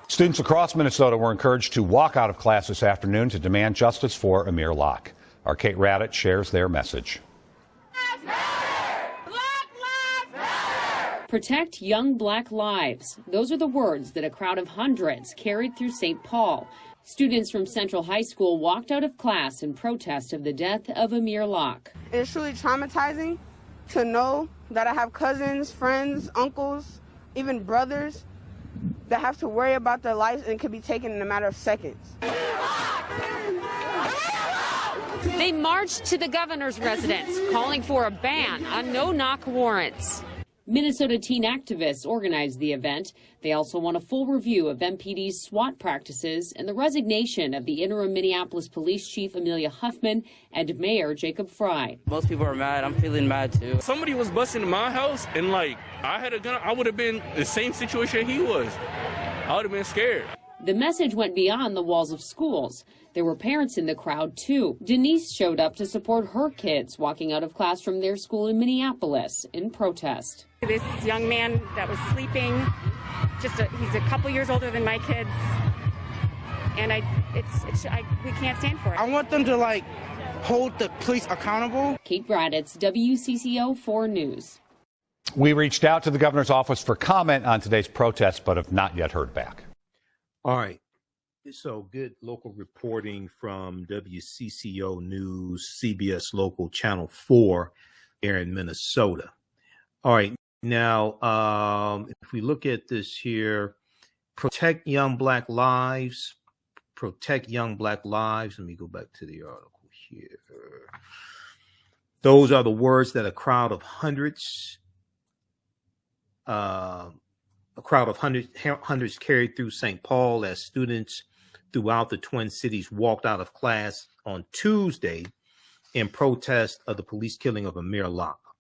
P: Students across Minnesota were encouraged to walk out of class this afternoon to demand justice for Amir Locke. Our Kate Raddick shares their message.
Q: Protect young black lives. Those are the words that a crowd of hundreds carried through St. Paul. Students from Central High School walked out of class in protest of the death of Amir Locke.
R: It's truly traumatizing to know that I have cousins, friends, uncles, even brothers that have to worry about their lives and can be taken in a matter of seconds.
Q: They marched to the governor's residence, calling for a ban on no-knock warrants. Minnesota teen activists organized the event. They also want a full review of MPD's SWAT practices and the resignation of the interim Minneapolis Police Chief Amelia Huffman and Mayor Jacob Fry.
S: Most people are mad. I'm feeling mad too.
T: Somebody was busting in my house and like I had a gun. I would have been in the same situation he was. I would have been scared.
Q: The message went beyond the walls of schools. There were parents in the crowd, too. Denise showed up to support her kids walking out of class from their school in Minneapolis in protest.
U: This young man that was sleeping, he's a couple years older than my kids, and we can't stand for it.
S: I want them to hold the police accountable.
Q: Kate Braditz, WCCO 4 News.
P: We reached out to the governor's office for comment on today's protest, but have not yet heard back.
A: All right. So good local reporting from WCCO News, CBS Local Channel 4 here in Minnesota. All right. Now, if we look at this here, protect young black lives, protect young black lives. Let me go back to the article here. Those are the words that a crowd of hundreds carried through St. Paul as students throughout the Twin Cities walked out of class on Tuesday in protest of the police killing of Amir Locke.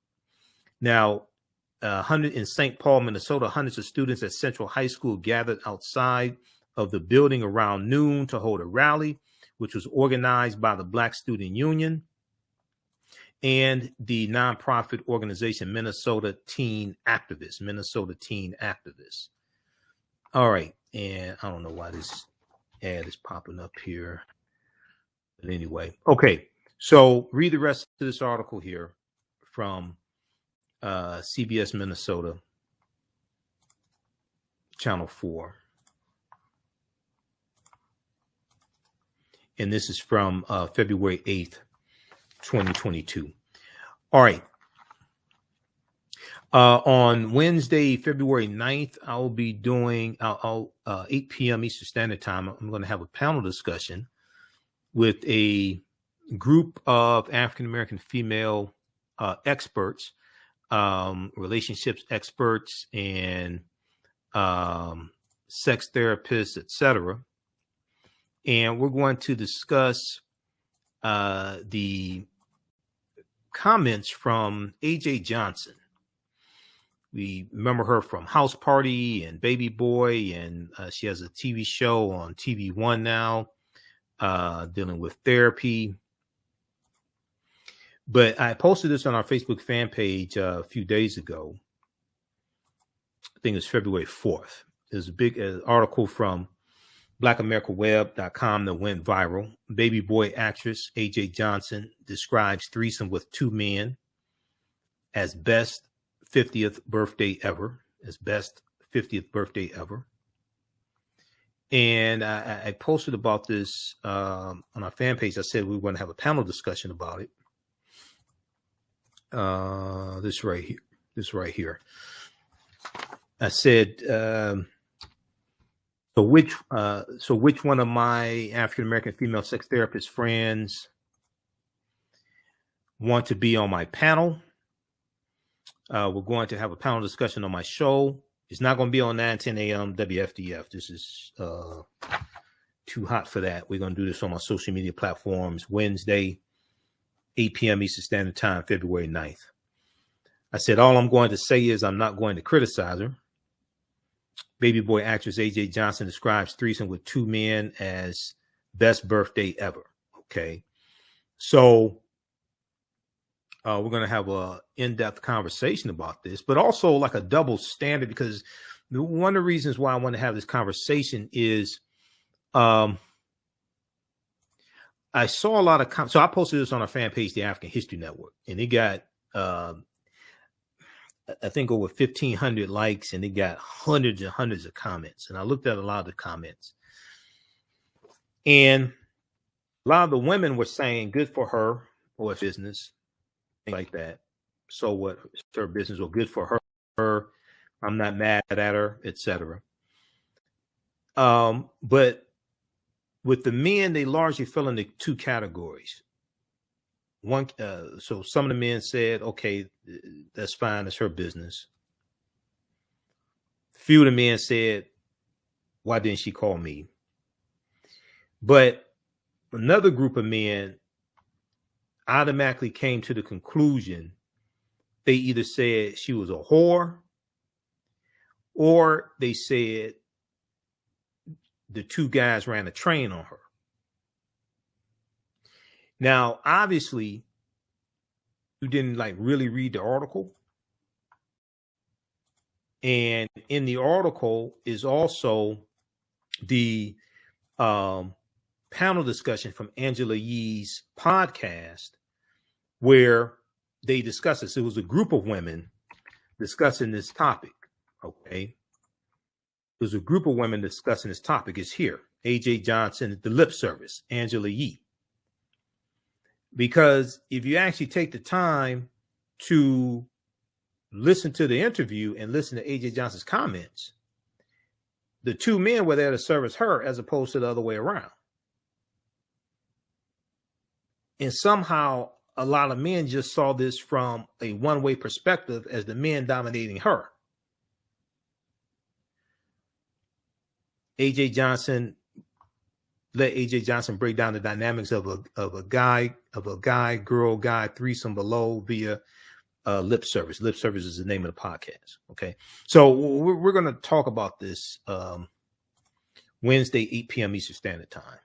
A: Now, in St. Paul, Minnesota, hundreds of students at Central High School gathered outside of the building around noon to hold a rally, which was organized by the Black Student Union and the nonprofit organization Minnesota Teen Activists. All right. And I don't know why this ad is popping up here. But anyway, okay. So read the rest of this article here from CBS Minnesota, Channel 4. And this is from February 8th, 2022. All right. On Wednesday, February 9th, I'll be doing 8 p.m. Eastern Standard Time. I'm going to have a panel discussion with a group of African-American female experts, relationships experts, and sex therapists, etc. And we're going to discuss the comments from AJ Johnson. We remember her from House Party and Baby Boy, and she has a TV show on TV One now, dealing with therapy. But I posted this on our Facebook fan page a few days ago. I think it's February 4th. There's a big article from blackamericaweb.com that went viral. Baby Boy actress AJ Johnson describes threesome with two men as best 50th birthday ever. And I posted about this on our fan page. I said we were going to have a panel discussion about it. This right here. I said, so which one of my African American female sex therapist friends want to be on my panel? We're going to have a panel discussion on my show. It's not going to be on 9:10 a.m. WFDF. This is too hot for that. We're going to do this on my social media platforms Wednesday, 8 p.m. Eastern Standard Time, February 9th. I said, all I'm going to say is I'm not going to criticize her. Baby Boy actress AJ Johnson describes threesome with two men as best birthday ever. Okay. So we're going to have a in-depth conversation about this, but also like a double standard, because one of the reasons why I want to have this conversation is I saw a lot of so I posted this on our fan page, the African History Network, and it got I think over 1,500 likes, and it got hundreds and hundreds of comments. And I looked at a lot of the comments, and a lot of the women were saying, good for her or business, things like that. So what, it's her business, or good for her. I'm not mad at her, etc. But with the men, they largely fell into two categories. One, so some of the men said, okay, that's fine, it's her business. Few of the men said, why didn't she call me? But another group of men automatically came to the conclusion, they either said she was a whore, or they said the two guys ran a train on her. Now, obviously, you didn't really read the article. And in the article is also the panel discussion from Angela Yee's podcast, where they discuss this. It was a group of women discussing this topic. Okay. It was a group of women discussing this topic. It's here. AJ Johnson, the lip service, Angela Yee. Because if you actually take the time to listen to the interview and listen to AJ Johnson's comments, the two men were there to service her as opposed to the other way around. And somehow a lot of men just saw this from a one-way perspective as the men dominating her. AJ Johnson, let AJ Johnson break down the dynamics of a guy, girl, guy threesome below via lip service. Lip service is the name of the podcast. Okay. So we're going to talk about this Wednesday, 8 p.m. Eastern Standard Time.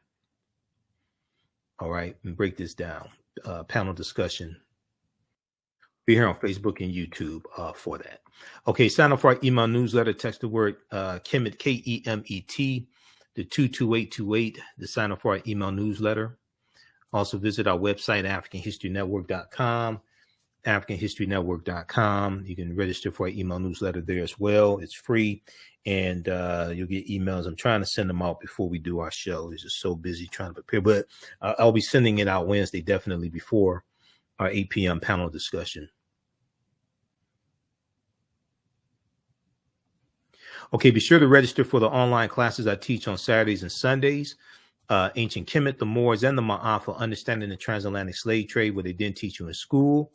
A: All right. And break this down. Panel discussion. Be here on Facebook and YouTube for that. Okay. Sign up for our email newsletter. Text the word Kemet, K-E-M-E-T, to 22828 to sign up for our email newsletter. Also visit our website, AfricanHistoryNetwork.com, AfricanHistoryNetwork.com. You can register for our email newsletter there as well. It's free, and you'll get emails. I'm trying to send them out before we do our show. It's just so busy trying to prepare, but I'll be sending it out Wednesday, definitely before our 8 p.m. panel discussion. Okay, be sure to register for the online classes I teach on Saturdays and Sundays. Ancient Kemet, the Moors, and the Maafa, Understanding the Transatlantic Slave Trade, what they didn't teach you in school.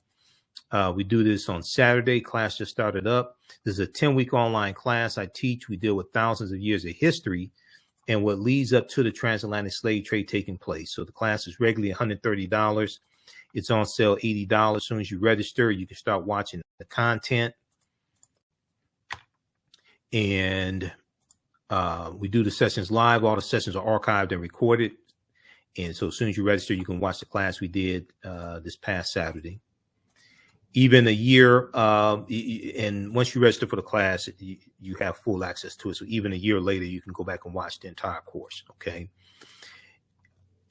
A: We do this on Saturday. Class just started up. This is a 10-week online class I teach. We deal with thousands of years of history and what leads up to the transatlantic slave trade taking place. So the class is regularly $130. It's on sale $80. As soon as you register, you can start watching the content. And we do the sessions live. All the sessions are archived and recorded. And so as soon as you register, you can watch the class we did this past Saturday. Even a year, and once you register for the class, you have full access to it. So even a year later, you can go back and watch the entire course, okay?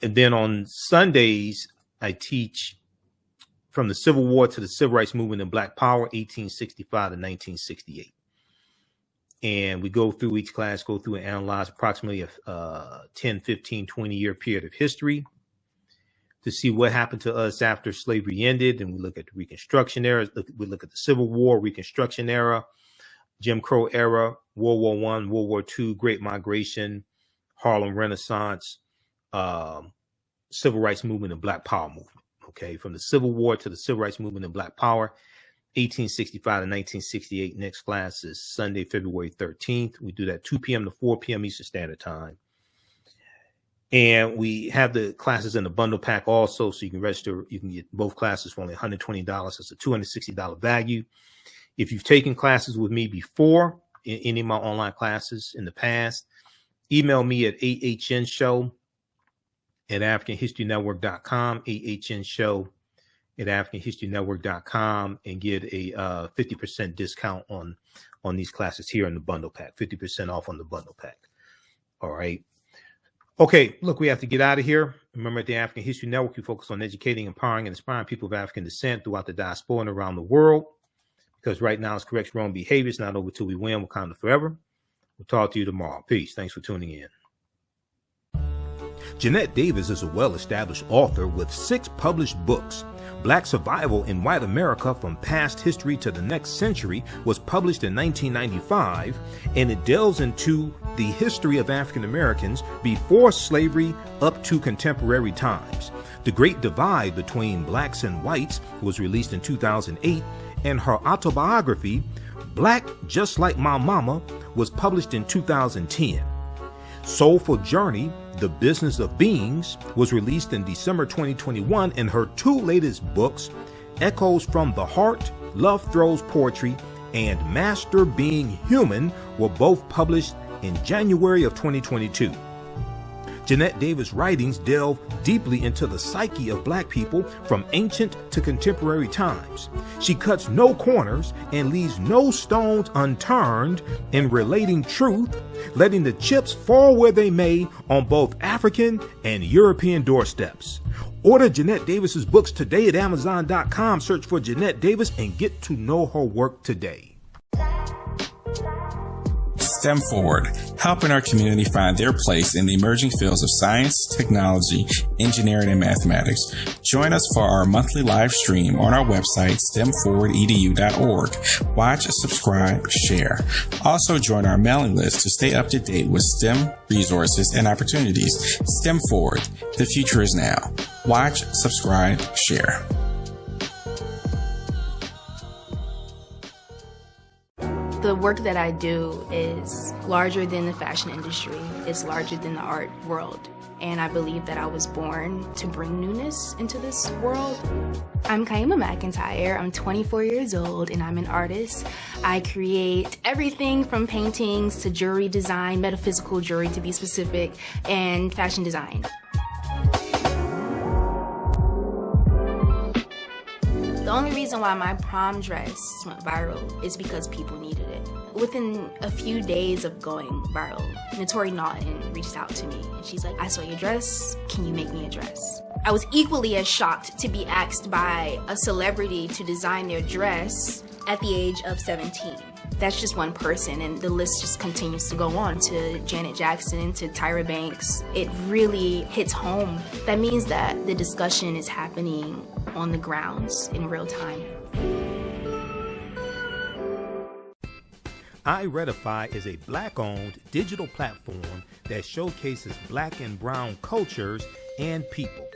A: And then on Sundays, I teach from the Civil War to the Civil Rights Movement and Black Power, 1865 to 1968. And we go through each class, go through and analyze approximately a 10, 15, 20-year period of history to see what happened to us after slavery ended. And we look at the Reconstruction era. We look at the Civil War, Reconstruction era, Jim Crow era, World War I, World War II, Great Migration, Harlem Renaissance, Civil Rights Movement, and Black Power movement. Okay, from the Civil War to the Civil Rights Movement and Black Power, 1865 to 1968. Next class is Sunday, February 13th. We do that 2 p.m. to 4 p.m. Eastern Standard Time. And we have the classes in the bundle pack also, so you can register. You can get both classes for only $120. It's a $260 value. If you've taken classes with me before, in any of my online classes in the past, email me at TheAHNShow at AfricanHistoryNetwork.com, TheAHNShow at AfricanHistoryNetwork.com, and get a 50% discount on these classes here in the bundle pack, 50% off on the bundle pack. All right. Okay, look, we have to get out of here. Remember, at the African History Network, we focus on educating, empowering, and inspiring people of African descent throughout the diaspora and around the world. because right now it's correct wrong behavior. It's not over till we win. Wakanda forever. We'll talk to you tomorrow. Peace. Thanks for tuning in. Jeanette Davis is a well-established author with 6 published books. Black Survival in White America from Past History to the Next Century was published in 1995, and it delves into the history of African Americans before slavery up to contemporary times. The Great Divide Between Blacks and Whites was released in 2008, and her autobiography, Black Just Like My Mama, was published in 2010. Soulful Journey, The Business of Beings, was released in December 2021, and her 2 latest books, Echoes from the Heart, Love Throws Poetry, and Master Being Human, were both published in January of 2022. Jeanette Davis' writings delve deeply into the psyche of Black people from ancient to contemporary times. She cuts no corners and leaves no stones unturned in relating truth, letting the chips fall where they may on both African and European doorsteps. Order Jeanette Davis's books today at Amazon.com. Search for Jeanette Davis and get to know her work today.
B: STEM Forward, helping our community find their place in the emerging fields of science, technology, engineering, and mathematics. Join us for our monthly live stream on our website, stemforwardedu.org. Watch, subscribe, share. Also join our mailing list to stay up to date with STEM resources and opportunities. STEM Forward, the future is now. Watch, subscribe, share.
C: The work that I do is larger than the fashion industry. It's larger than the art world. And I believe that I was born to bring newness into this world. I'm Kaima McIntyre. I'm 24 years old and I'm an artist. I create everything from paintings to jewelry design, metaphysical jewelry to be specific, and fashion design. The only reason why my prom dress went viral is because people needed it. Within a few days of going viral, Notori Naughton reached out to me and she's like, I saw your dress, can you make me a dress? I was equally as shocked to be asked by a celebrity to design their dress at the age of 17. That's just one person, and the list just continues to go on to Janet Jackson, to Tyra Banks. It really hits home. That means that the discussion is happening on the grounds in real time.
A: iRedify is a Black-owned digital platform that showcases Black and Brown cultures and people.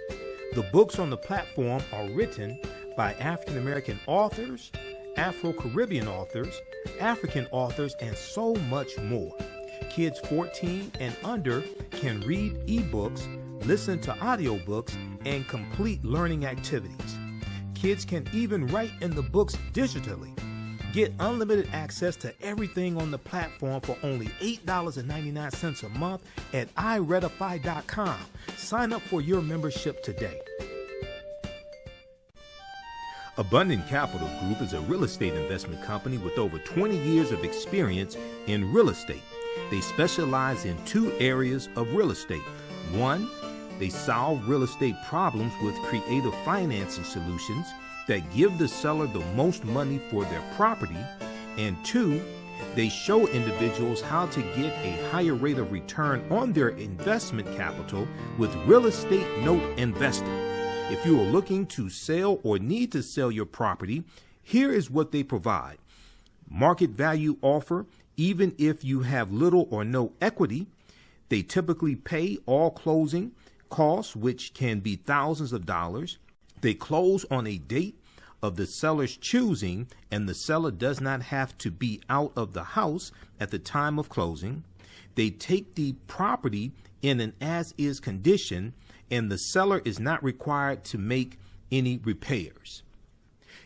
A: The books on the platform are written by African American authors, Afro-Caribbean authors, African authors, and so much more. Kids 14 and under can read ebooks, listen to audiobooks, and complete learning activities. Kids can even write in the books digitally. Get unlimited access to everything on the platform for only $8.99 a month at iRedify.com. Sign up for your membership today. Abundant Capital Group is a real estate investment company with over 20 years of experience in real estate. They specialize in 2 areas of real estate. 1, they solve real estate problems with creative financing solutions that give the seller the most money for their property. And 2, they show individuals how to get a higher rate of return on their investment capital with real estate note investing. If you are looking to sell or need to sell your property, here is what they provide. Market value offer, even if you have little or no equity. They typically pay all closing costs, which can be thousands of dollars. They close on a date of the seller's choosing, and the seller does not have to be out of the house at the time of closing. They take the property in an as-is condition, and the seller is not required to make any repairs.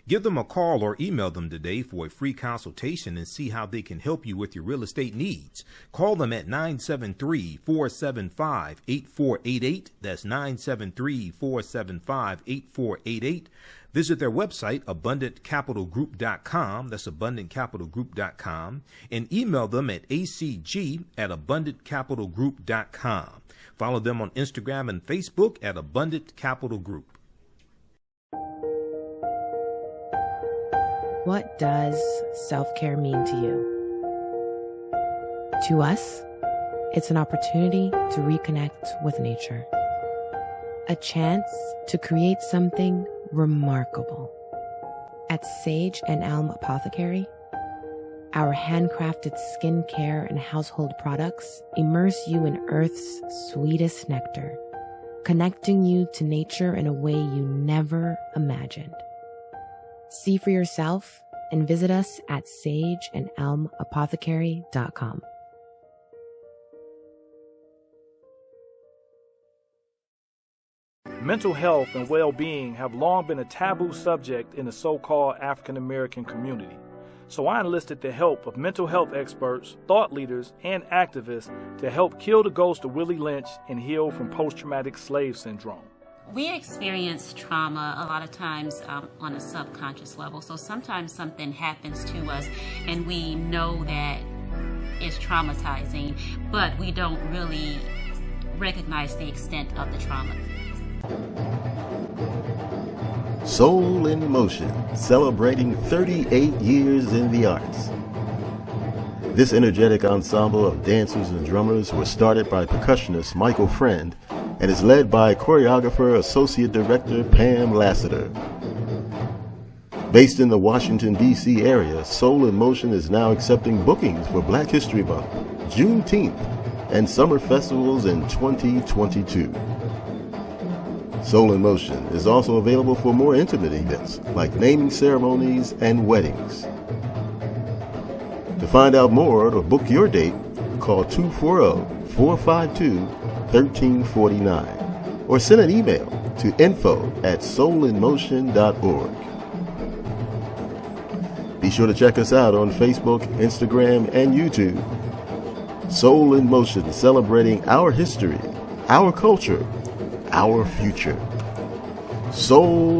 A: Give them a call or email them today for a free consultation and see how they can help you with your real estate needs. Call them at 973-475-8488. That's 973-475-8488. Visit their website, abundantcapitalgroup.com. That's abundantcapitalgroup.com. And email them at acg@abundantcapitalgroup.com. Follow them on Instagram and Facebook at Abundant Capital Group.
M: What does self-care mean to you? To us, it's an opportunity to reconnect with nature. A chance to create something remarkable. At Sage and Elm Apothecary, our handcrafted skincare and household products immerse you in Earth's sweetest nectar, connecting you to nature in a way you never imagined. See for yourself and visit us at sageandelmapothecary.com.
D: Mental health and well-being have long been a taboo subject in the so-called African American community. So I enlisted the help of mental health experts, thought leaders, and activists to help kill the ghost of Willie Lynch and heal from post-traumatic slave syndrome.
V: We experience trauma a lot of times on a subconscious level. So sometimes something happens to us and we know that it's traumatizing, but we don't really recognize the extent of the trauma.
W: Soul in Motion, celebrating 38 years in the arts. This energetic ensemble of dancers and drummers was started by percussionist Michael Friend and is led by choreographer Associate Director Pam Lassiter. Based in the Washington, D.C. area, Soul in Motion is now accepting bookings for Black History Month, Juneteenth, and summer festivals in 2022. Soul in Motion is also available for more intimate events like naming ceremonies and weddings. To find out more or to book your date, call 240-452-1349 or send an email to info@soulinmotion.org. Be sure to check us out on Facebook, Instagram, and YouTube. Soul in Motion, celebrating our history, our culture, our future. Soul